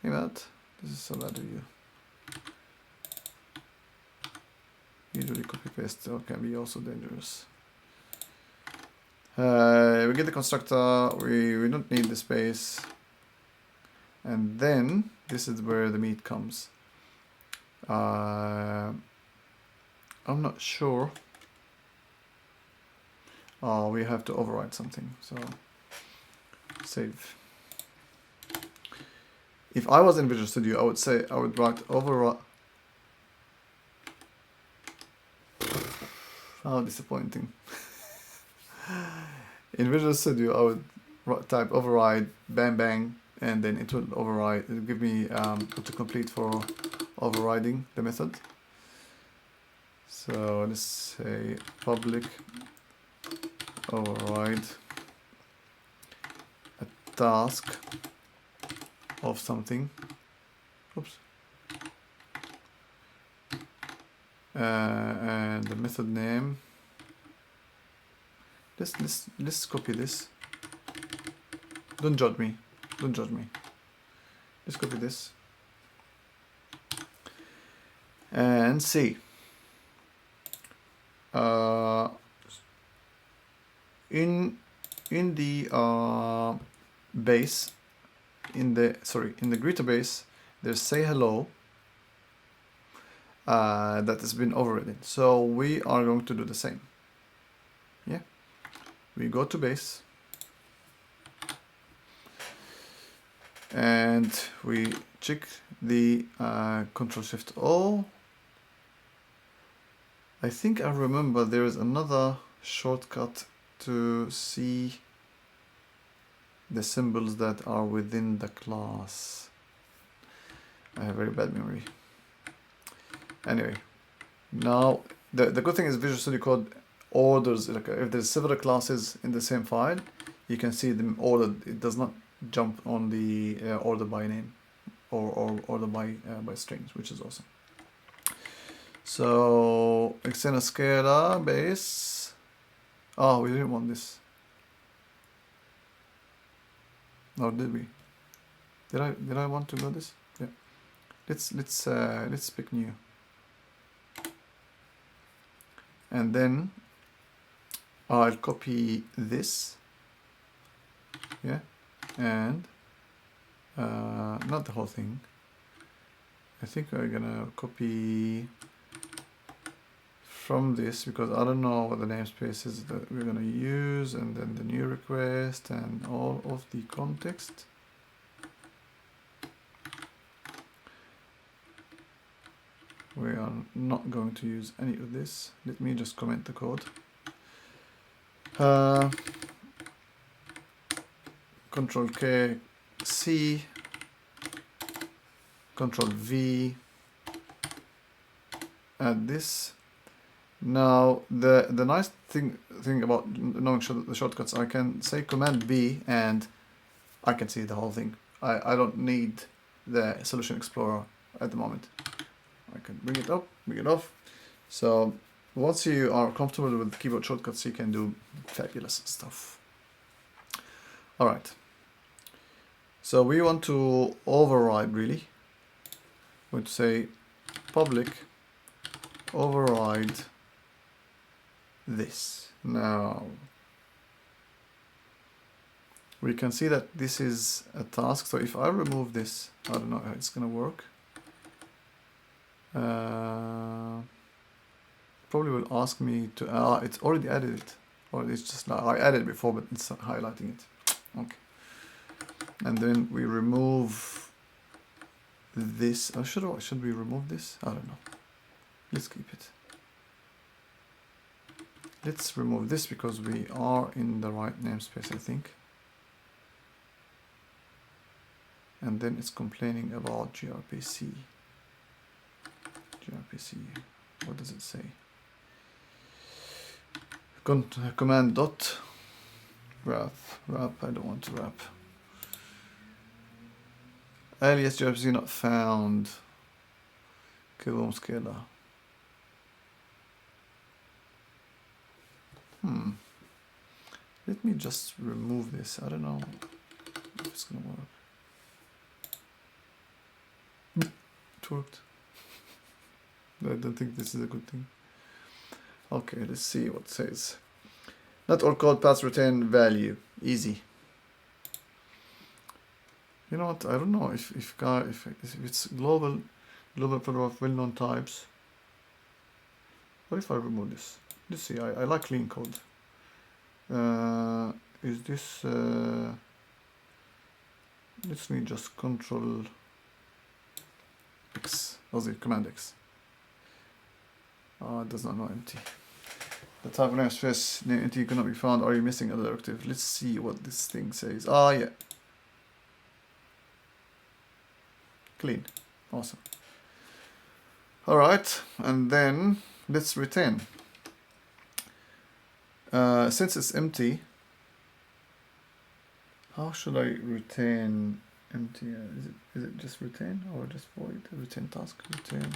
A: Hey Matt, this is so bad of you. Usually copy paste can be also dangerous. We get the constructor. We don't need the space. And then this is where the meat comes. I'm not sure. Oh, we have to override something. So save. If I was in Visual Studio, I would say I would write override. How disappointing. In Visual Studio, I would type override bang bang, and then it will override. It will give me autocomplete for overriding the method. So let's say public override a task of something. Oops. And the method name. Let's copy this. Don't judge me. Let's copy this and see. In the base, in the greeter base, there's say hello that has been overridden. So we are going to do the same. Yeah, we go to base and we check the Control-Shift-O. I think I remember there is another shortcut to see the symbols that are within the class. I have very bad memory. Anyway, now the good thing is Visual Studio Code orders, like if there's several classes in the same file, you can see them ordered. It does not jump on the order by name or order by strings, which is awesome. So extend a scalar base. Oh, we didn't want this. Or did we? Did I want to go this? Yeah. Let's pick new. And then I'll copy this. Yeah. And not the whole thing. I think we're gonna copy from this because I don't know what the namespace is that we're gonna use, and then the new request and all of the context. We are not going to use any of this. Let me just comment the code. Control K, C, Control V, add this. Now the nice thing about knowing the shortcuts, I can say Command B and I can see the whole thing. I don't need the Solution Explorer at the moment. I can bring it up, bring it off. So once you are comfortable with keyboard shortcuts, you can do fabulous stuff. All right. So we want to override really. We're going to say public override this. Now we can see that this is a task. So if I remove this, I don't know how it's gonna work. Probably will ask me to it's already added it, or it's just not, I added it before but it's highlighting it. Okay, and then we remove this. Should we remove this? I don't know. Let's keep it. Let's remove this because we are in the right namespace, I think. And then it's complaining about gRPC. gRPC, what does it say? Command dot wrap, I don't want to wrap. Alias gRPC not found. KEDA. Let me just remove this. I don't know if it's gonna work. It worked. I don't think this is a good thing. Okay, let's see what it says. Not all code paths retain value. Easy. You know what? I don't know if it's global plural of well-known types. What if I remove this? Let's see. I like clean code. Is this? Let me just Control X. Command X. It does not know empty. The type of namespace name empty cannot be found. Are you missing a directive? Let's see what this thing says. Yeah. Clean. Awesome. Alright, and then let's retain. Since it's empty, how should I retain empty? Is it just retain or just void? Retain task. Retain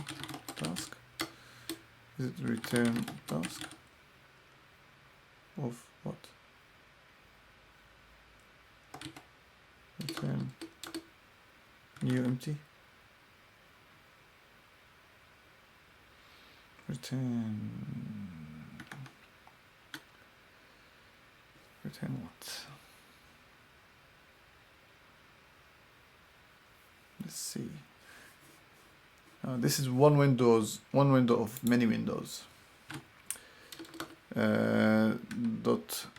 A: task. Is it return task? Of what? Return new empty. Return what? Let's see. This is one window of many windows.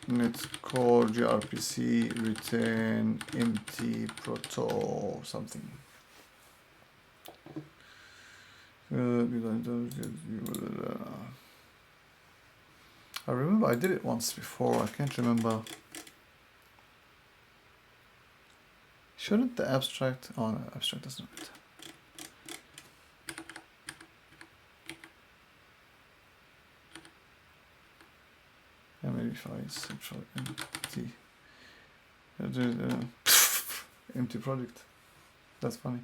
A: .NET Core gRPC return empty proto something. I remember remember I did it once before. I can't remember. Shouldn't the abstract? Oh no, abstract doesn't matter. Yeah, maybe if I search for empty. Empty project. That's funny.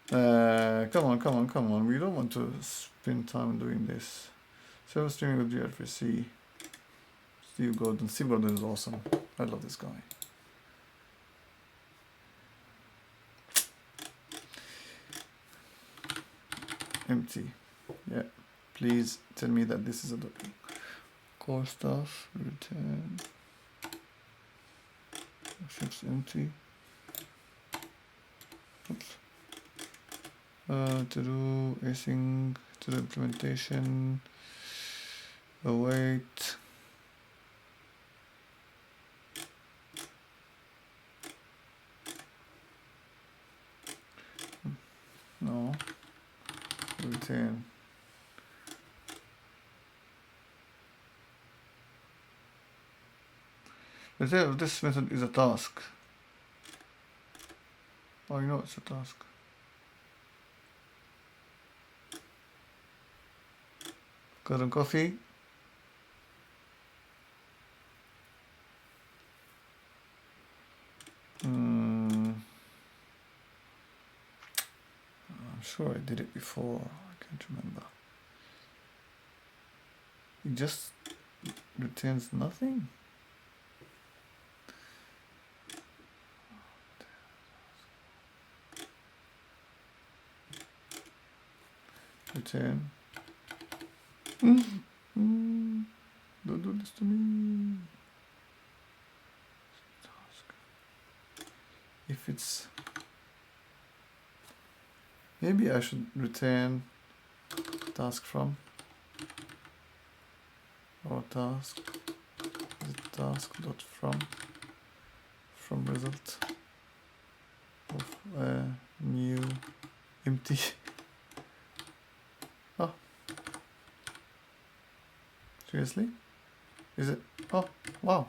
A: Come on. We don't want to spend time doing this. Server streaming with gRPC. Steve Gordon. Steve Gordon is awesome. I love this guy. Empty. Yeah. Please tell me that this is a document. Core stuff. Return. Ships empty. Oops. To do async to the implementation. Await. No. Retain. This method is a task. Oh, you know it's a task. Current coffee. I'm sure I did it before. I can't remember. It just retains nothing. Return. Don't do this to me. If it's, maybe I should return task from or task. Is it task dot from result of new empty. Oh, seriously? Is it? Oh, wow.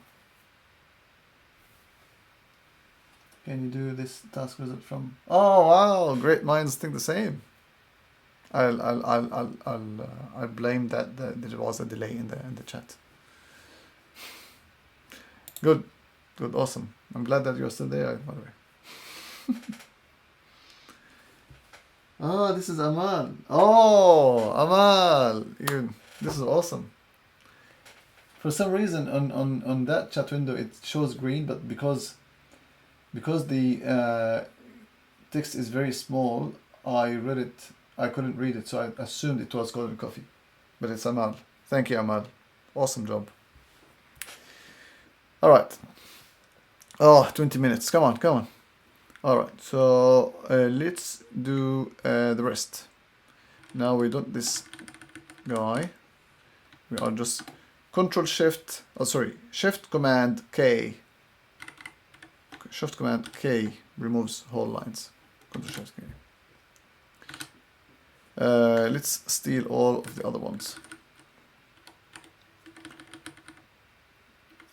A: Can you do this task result from? Oh wow! Great minds think the same. I'll blame that there was a delay in the chat. Good, awesome. I'm glad that you're still there, by the way. Oh, this is Amal. Oh, Amal, this is awesome. For some reason, on that chat window, it shows green, but because the text is very small, I couldn't read it, so I assumed it was golden coffee. But it's Amal. Thank you, Amal. Awesome job. All right. Oh, 20 minutes. Come on. All right. So let's do the rest. Now we don't this guy. We are just Shift Command K. Shift Command K removes whole lines. Control Shift K. Let's steal all of the other ones.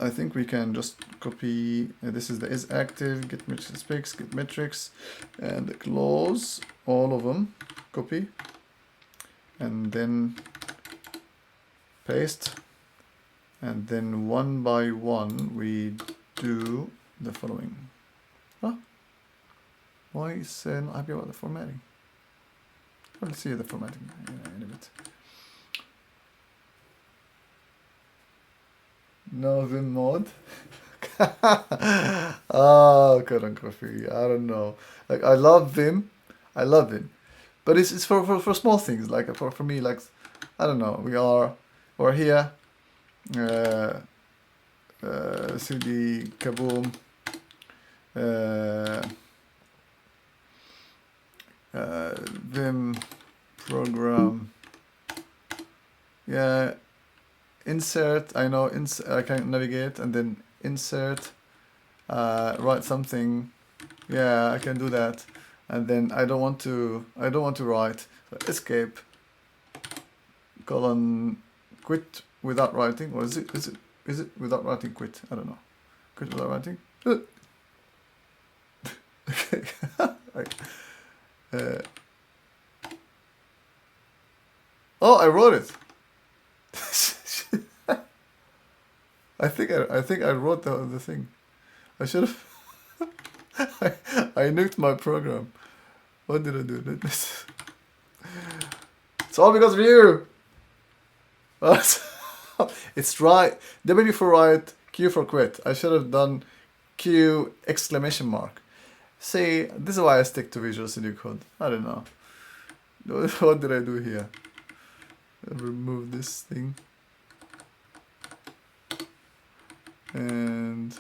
A: I think we can just copy. This is the is active, get metrics specs, get metrics, and close all of them. Copy, and then paste, and then one by one we do the following. Huh? Why is not happy about the formatting? We'll see the formatting in a bit. No Vim mode. Oh, current coffee. I don't know. Like I love Vim, but it's for small things. Like for me, like I don't know. We're here. CD kaboom. Vim program. Yeah. Insert, I know, I can navigate and then insert, write something. Yeah, I can do that. And then I don't want to write. So escape, colon, quit without writing, or is it without writing quit? I don't know. Quit without writing. Okay. Oh, I wrote it. I think I wrote the thing. I should have. I nuked my program. What did I do? It's all because of you. It's right. W for write, Q for quit. I should have done Q exclamation mark. See, this is why I stick to Visual Studio Code. I don't know. What did I do here? Remove this thing. And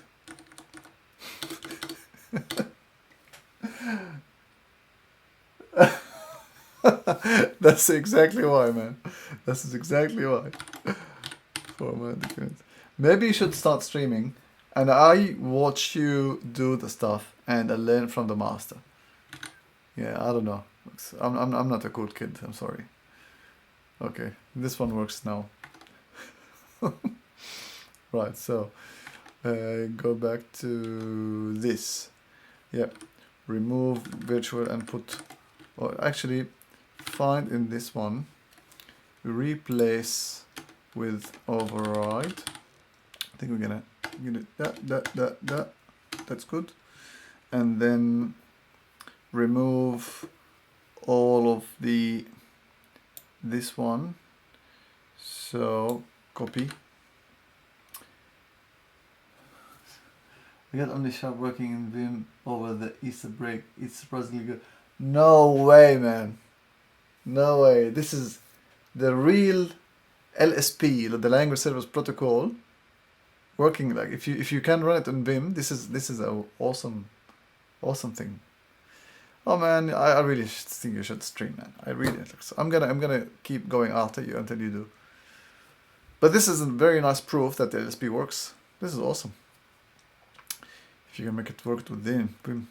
A: that's exactly why, man. That's exactly why. Format document. Maybe you should start streaming, and I watch you do the stuff, and I learn from the master. Yeah, I don't know. I'm not a cool kid. I'm sorry. Okay, this one works now. Right, so go back to this. Yeah, remove virtual and put, or actually find in this one, replace with override. I think we're gonna that. That's good. And then remove all of this one. So copy. We got only sharp working in Vim over the Easter break. It's surprisingly good. No way, man. No way. This is the real LSP, the language service protocol, working. Like if you can run it on Vim, this is a awesome thing. Oh man, I really think you should stream, man. I really. So I'm gonna keep going after you until you do. But this is a very nice proof that the LSP works. This is awesome. If you can make it work within Vim.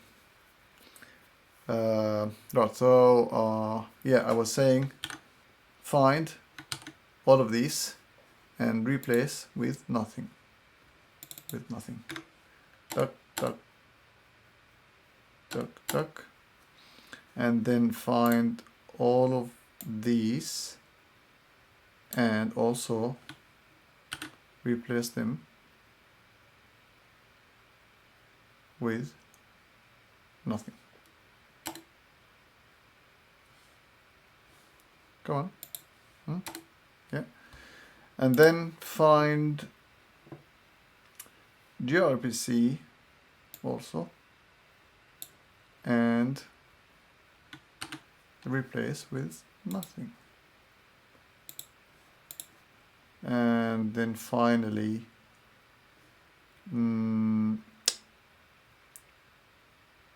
A: Right. So yeah, I was saying, find all of these and replace with nothing. With nothing. Duck, duck, duck, duck. And then find all of these and also replace them with nothing. Go on. Yeah. And then find gRPC also and replace with nothing. And then finally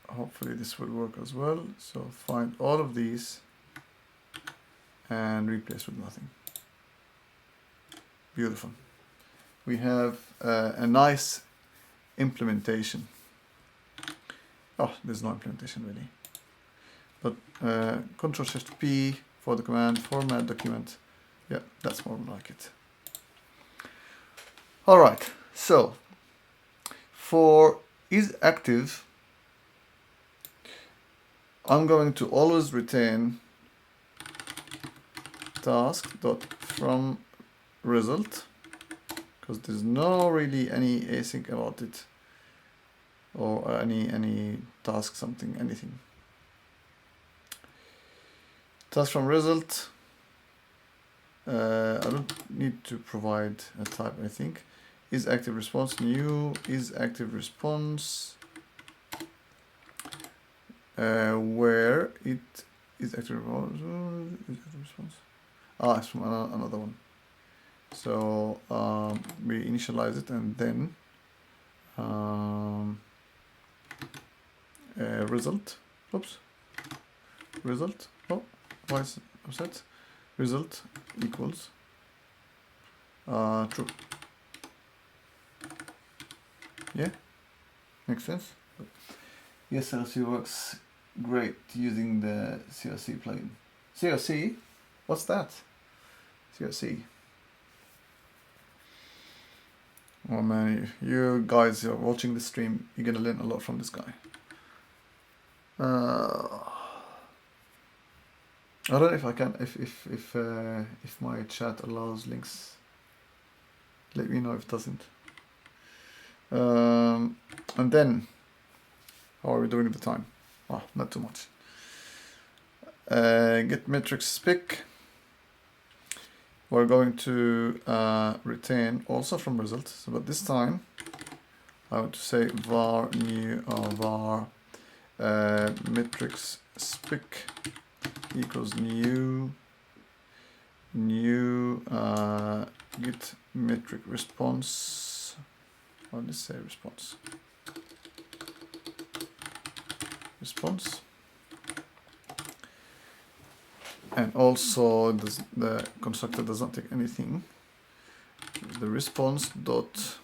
A: hopefully this will work as well. So find all of these and replace with nothing. Beautiful. We have a nice implementation. Oh, there's no implementation really. But Ctrl+Shift+P for the command format document. Yeah, that's more like it. All right. So for is active, I'm going to always retain task.from result because there's no really any async about it or any task something anything. Task from result. I don't need to provide a type. I think is active response new is active response where it is active response. Ah, it's from another one. So we initialize it and then result. Oops. Result. Oh, why is it upset? Result equals true. Yeah, makes sense. Yes, CLC works great using the CLC plugin. CLC? What's that? CLC. Oh man, you guys are watching the stream, you're gonna learn a lot from this guy. I don't know if I can, if my chat allows links. Let me know if it doesn't. And then, how are we doing at the time? Oh, not too much. Get metrics spic. We're going to retain also from results, but this time I want to say var new var metrics spic equals new get metric response. What does it say? Response. And also the constructor does not take anything. The response dot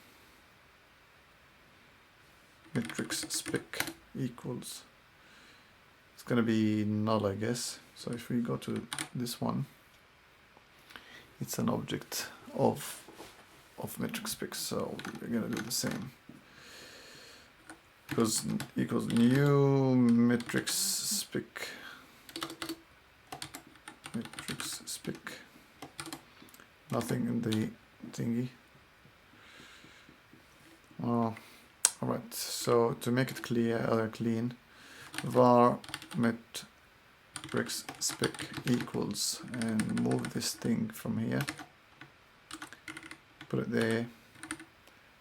A: metrics spic equals, it's going to be null, I guess. So if we go to this one, it's an object of metric spic, so we're going to do the same. Equals new metrics spic. Nothing in the thingy. Oh, all right. So to make it clean, var metrics spic equals, and move this thing from here. Put it there,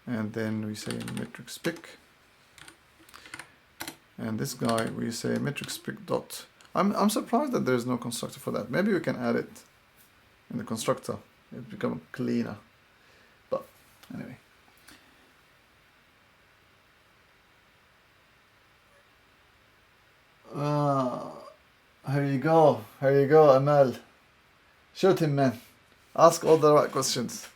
A: and then we say metric spic. And this guy we say metric spic dot. I'm surprised that there's no constructor for that. Maybe we can add it in the constructor. It become cleaner. But anyway. Here you go, Amal. Shoot him, man. Ask all the right questions.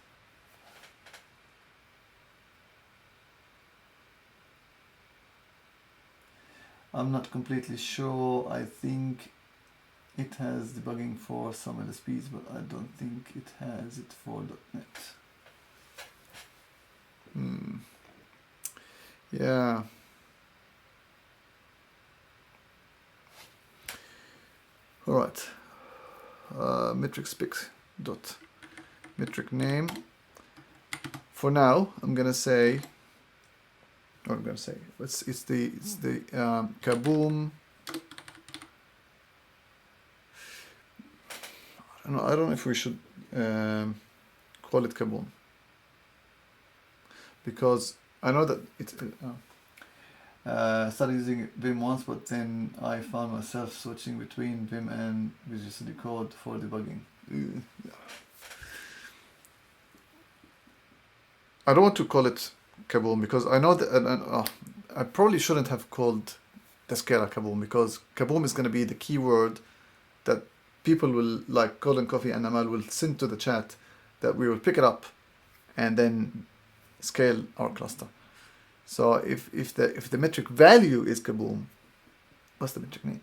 A: I'm not completely sure. I think it has debugging for some LSPs, but I don't think it has it for .NET. Yeah. All right. Metric spic dot metric name. For now, I'm gonna say. What I'm gonna say. It's the Kaboom. I don't know if we should call it Kaboom, because I know that it started using Vim once, but then I found myself switching between Vim and Visual Studio Code for debugging. I don't want to call it Kaboom because I know that I probably shouldn't have called the scalar Kaboom, because Kaboom is going to be the keyword that people will, like Golden Coffee and Amal, will send to the chat, that we will pick it up and then scale our cluster. So if the metric value is Kaboom, what's the metric name?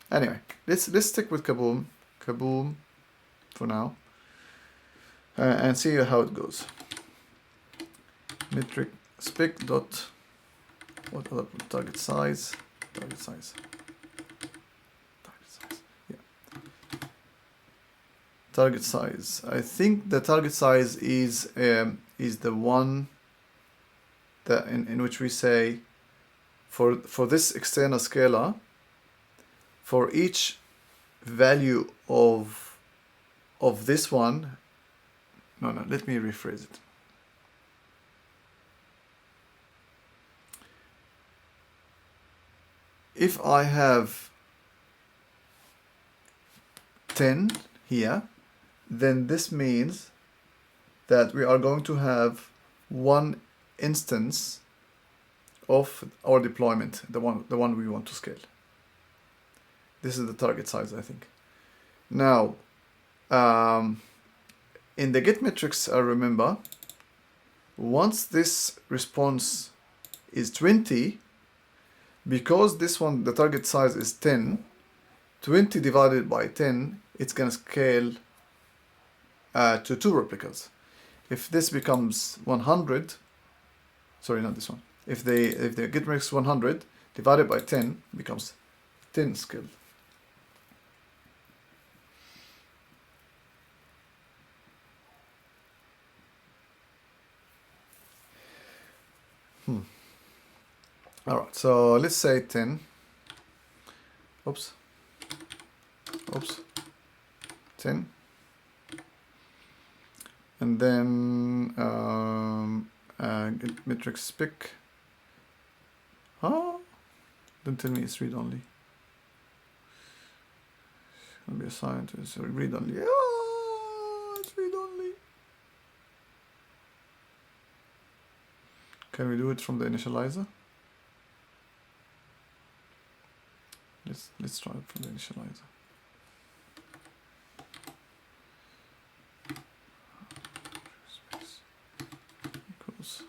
A: Anyway, let's stick with Kaboom for now, and see how it goes. Metric spic dot what other target size. Target size. I think the target size is the one that in which we say for this external scalar, for each value of this one. No, let me rephrase it. If I have 10 here, then this means that we are going to have one instance of our deployment, the one we want to scale. This is the target size, I think. Now, in the get metrics, I remember, once this response is 20, because this one, the target size is 10, 20 divided by 10, it's going to scale to 2 replicas. if this becomes 100, sorry, not this one. If the git matrix 100 divided by 10 becomes 10 skilled. All right, so let's say 10. Oops. 10. And then git matrix pick. Huh? Don't tell me it's read only. It'll be assigned to read only. Oh, it's read only. Can we do it from the initializer? Let's try it from the initializer. Equals.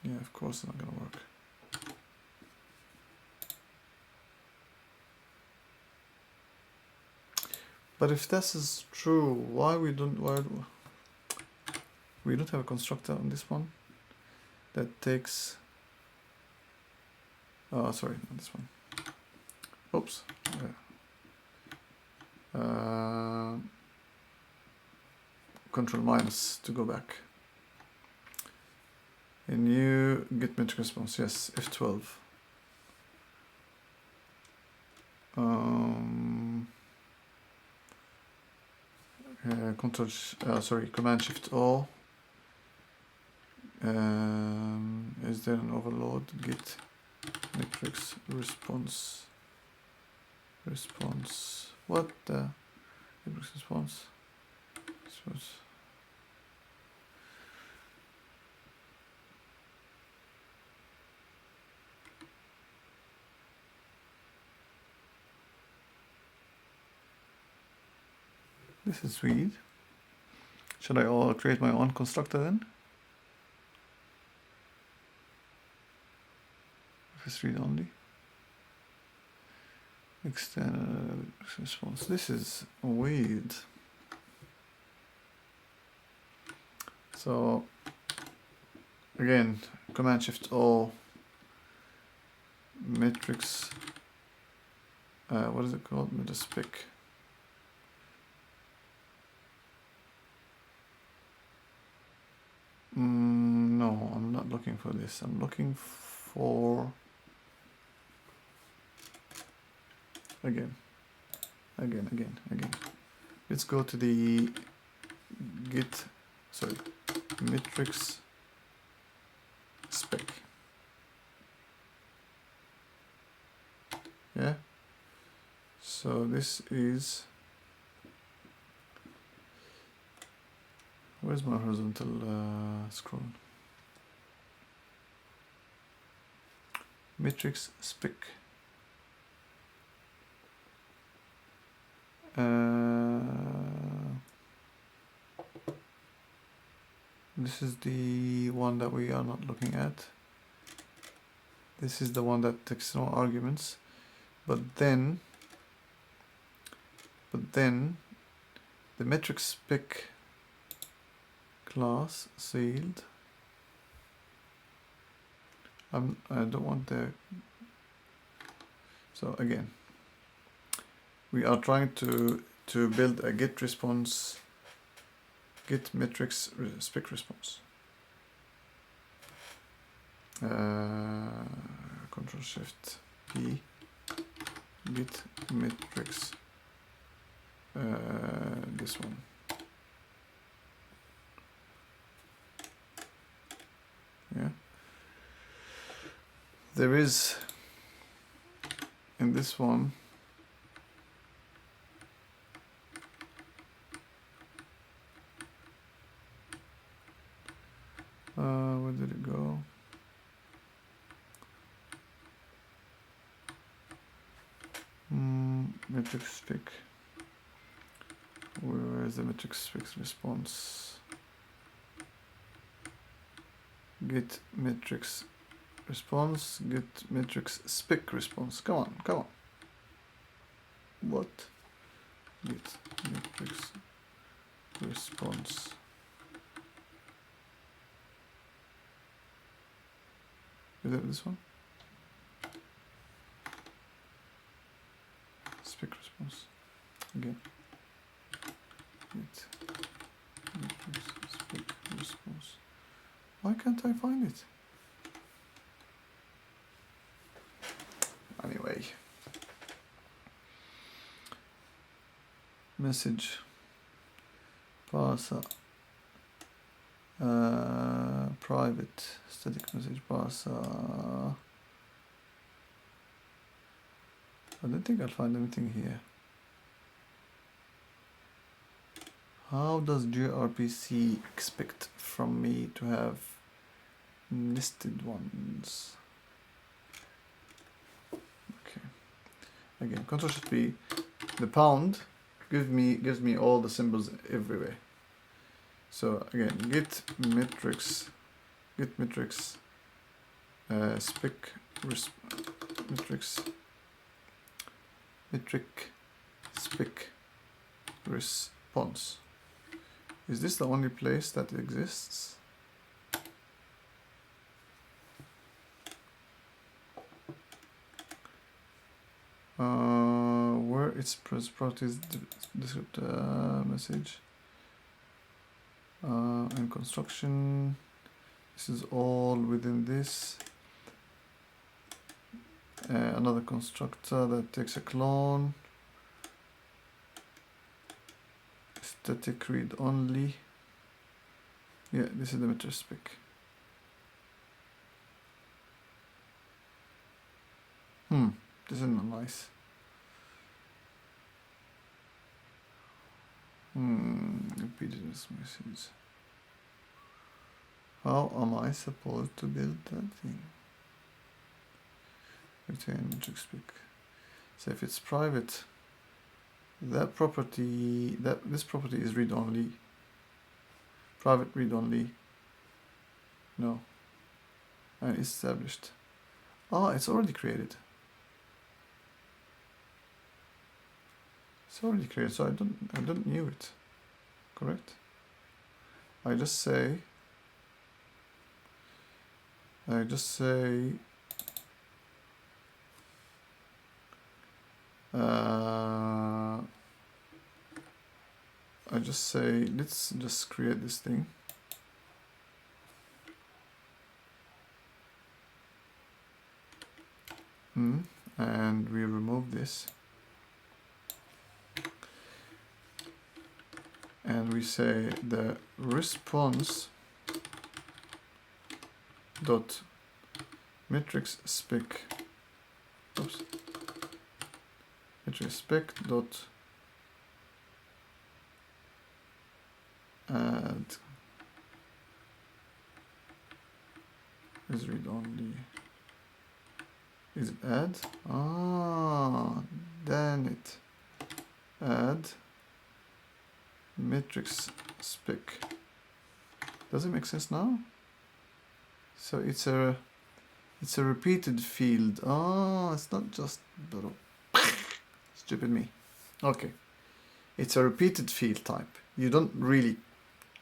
A: Yeah, of course it's not gonna work. But if this is true, why we don't have a constructor on this one that takes sorry, not this one. Oops. Control minus to go back. A new git matrix response, yes, F12. Command Shift O. Is there an overload? Git matrix response. What the matrix response? This is sweet. Should I create my own constructor then? If it's read only. External response. This is weird. So again, Command Shift O. Matrix. What is it called? Matrix pick. No, I'm not looking for this. I'm looking for again. Let's go to the matrix spec. Yeah. So this is. Where's my horizontal scroll? Matrix spec. This is the one that we are not looking at. This is the one that takes no arguments. But then the matrix spec class sealed. I don't want the. So again, we are trying to build a git response, git matrix spec response. Control Shift P, git matrix. This one. Yeah. There is in this one where did it go? Matrix spec. Where is the matrix spec response? Git matrix response, git matrix spec response. Come on. what? Git metrics response. Is it this one? Spec response. Again. Git metrics spec response. Why can't I find it? Anyway. Message. Parser. Private static message parser. I don't think I'll find anything here. How does gRPC expect from me to have nested ones? Okay. Again, Ctrl+P. The pound gives me all the symbols everywhere. So again, git metrics spec metrics metric spec response. Is this the only place that exists? Where its properties descriptor message and construction. This is all within this. Another constructor that takes a clone. Static read only. Yeah, this is the metric spec. This is not nice. Repeated this message. How am I supposed to build that thing? Retain metric spec. So if it's private, this property is read only. Private read only. No. And established. Ah, it's already created. It's already created, so I don't knew it. Correct? I just say I just say let's just create this thing. And we remove this. And we say the response dot metrics spec metrics spec dot add is read only. Is it add? Ah, then it add metrics spec. Does it make sense now? So it's a repeated field. Oh, it's not just stupid me. Okay, it's a repeated field type. You don't really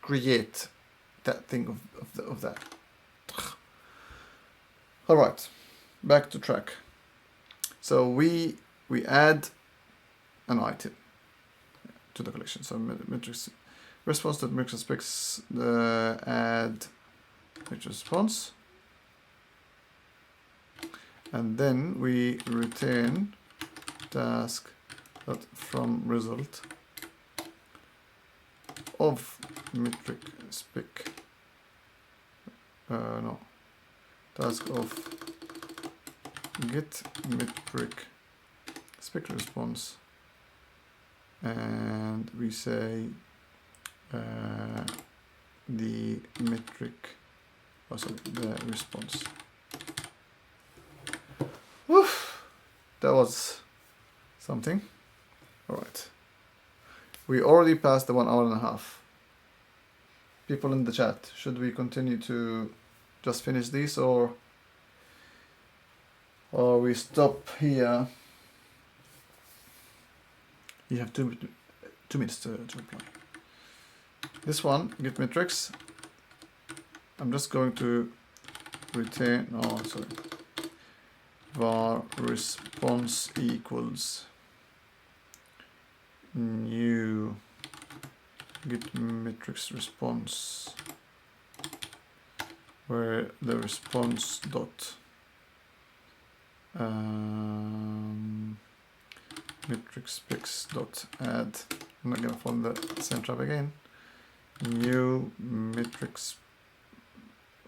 A: create that thing of that. All right, back to track. So we add an item to the collection. So metrics response to metrics specs add metric response, and then we return task that from result of metric spec. No, task of get metric spec response, and we say the metric, the response. Woof, that was something. All right, we already passed the 1 hour and a half. People in the chat, should we continue to just finish this, or we stop here? You have 2 minutes to reply. This one, get metrics. I'm just going to retain, oh, sorry. Var response equals new get metrics response, where the response dot metric specs dot add. I'm not gonna follow the same trap again. New metrics.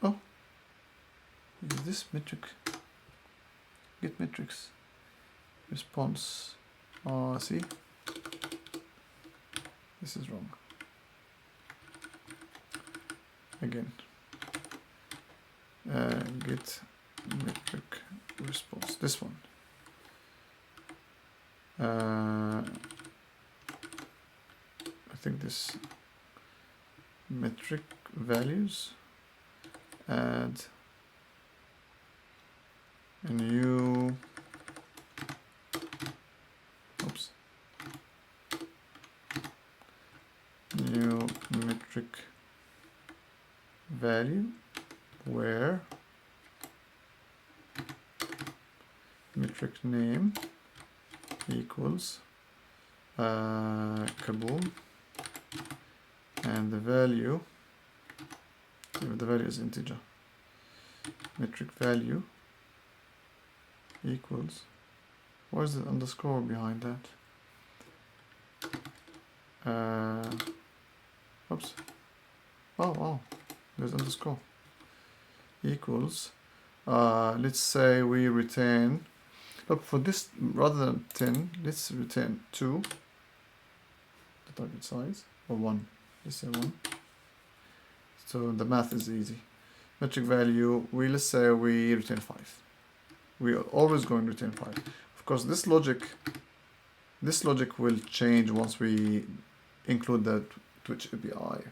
A: Oh, is this metric? Get metrics response. Oh, see, this is wrong. Again, get metric response. This one. I think this metric values, add a new, oops, new metric value, where metric name equals kaboom, and the value, if the value is integer, metric value equals, where's the underscore behind that? Oops, oh, there's underscore, equals, let's say we retain, look, for this, rather than 10, let's retain 2, the target size, or 1, let's say 1, so the math is easy. Metric value, let's say we retain 5. We are always going to retain 5. Of course, this logic will change once we include the Twitch API.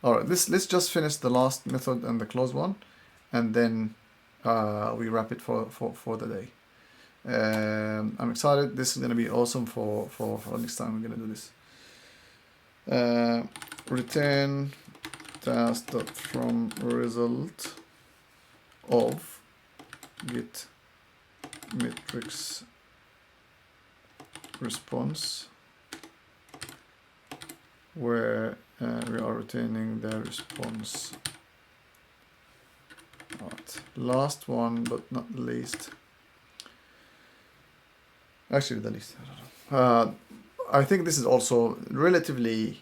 A: All right, let's just finish the last method and the close one, and then we wrap it for the day. I'm excited. This is going to be awesome for next time we're going to do this. Return task.from result of get metrics response, where we are retaining the response. Right. Last one but not least, actually the least, I don't know. I think this is also relatively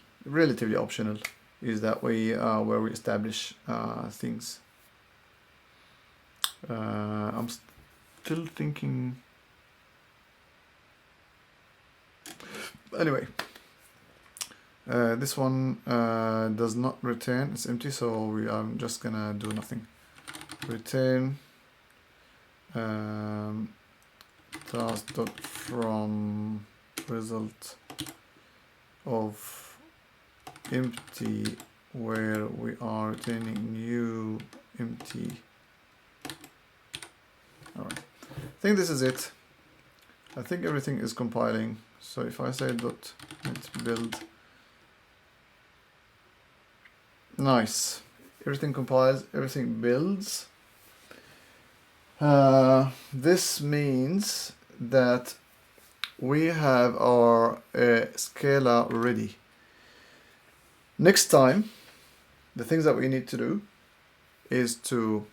A: optional, is that we where we establish things. I'm still thinking. Anyway, this one does not retain, it's empty, so I'm just gonna do nothing. Retain task.from result of empty, where we are retaining new empty. All right, I think this is it. I think everything is compiling. So if I say .net build, nice, everything compiles, everything builds. This means that we have our Scala ready. Next time, the things that we need to do is to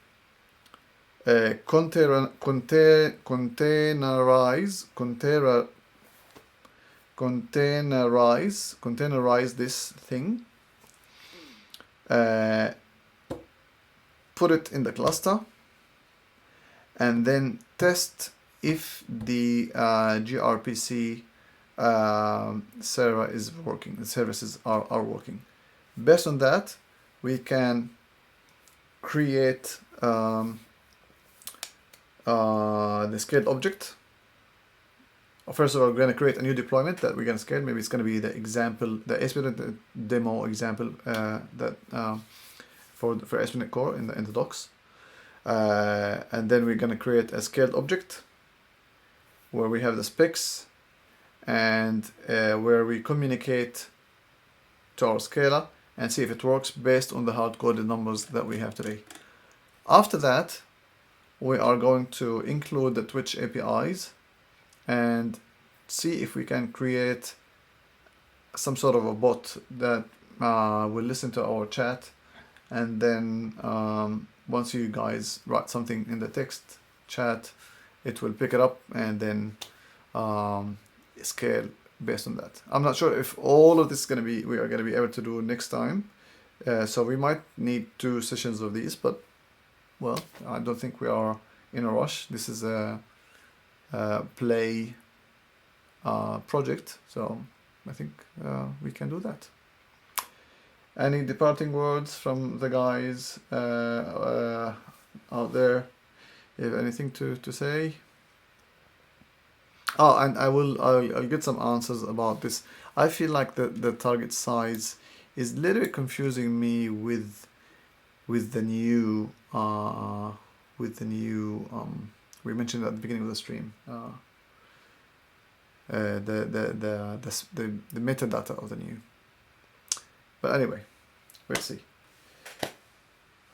A: containerize this thing, put it in the cluster, and then test if the gRPC server is working, the services are working. Based on that, we can create the scaled object. First of all, we're going to create a new deployment that we're going to scale. Maybe it's going to be the example, the ASP.NET demo example for ASP.NET Core in the docs. And then we're going to create a scaled object where we have the specs, and where we communicate to our scaler and see if it works based on the hard-coded numbers that we have today. After that, we are going to include the Twitch APIs and see if we can create some sort of a bot that will listen to our chat, and then once you guys write something in the text chat, it will pick it up and then scale based on that. I'm not sure if all of this is going to be, we are going to be able to do next time. So we might need 2 sessions of these, but well, I don't think we are in a rush. This is a play project, so I think we can do that. Any departing words from the guys out there? You have anything to say? Oh, and I'll get some answers about this. I feel like the target size is a little bit confusing me with the new we mentioned at the beginning of the stream, the metadata of the new. But anyway, we'll see.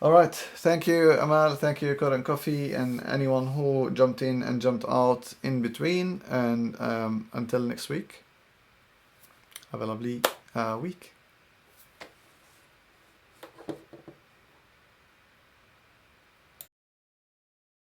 A: All right, thank you, Amal, thank you, Code and Coffee, and anyone who jumped in and jumped out in between. And until next week, have a lovely week.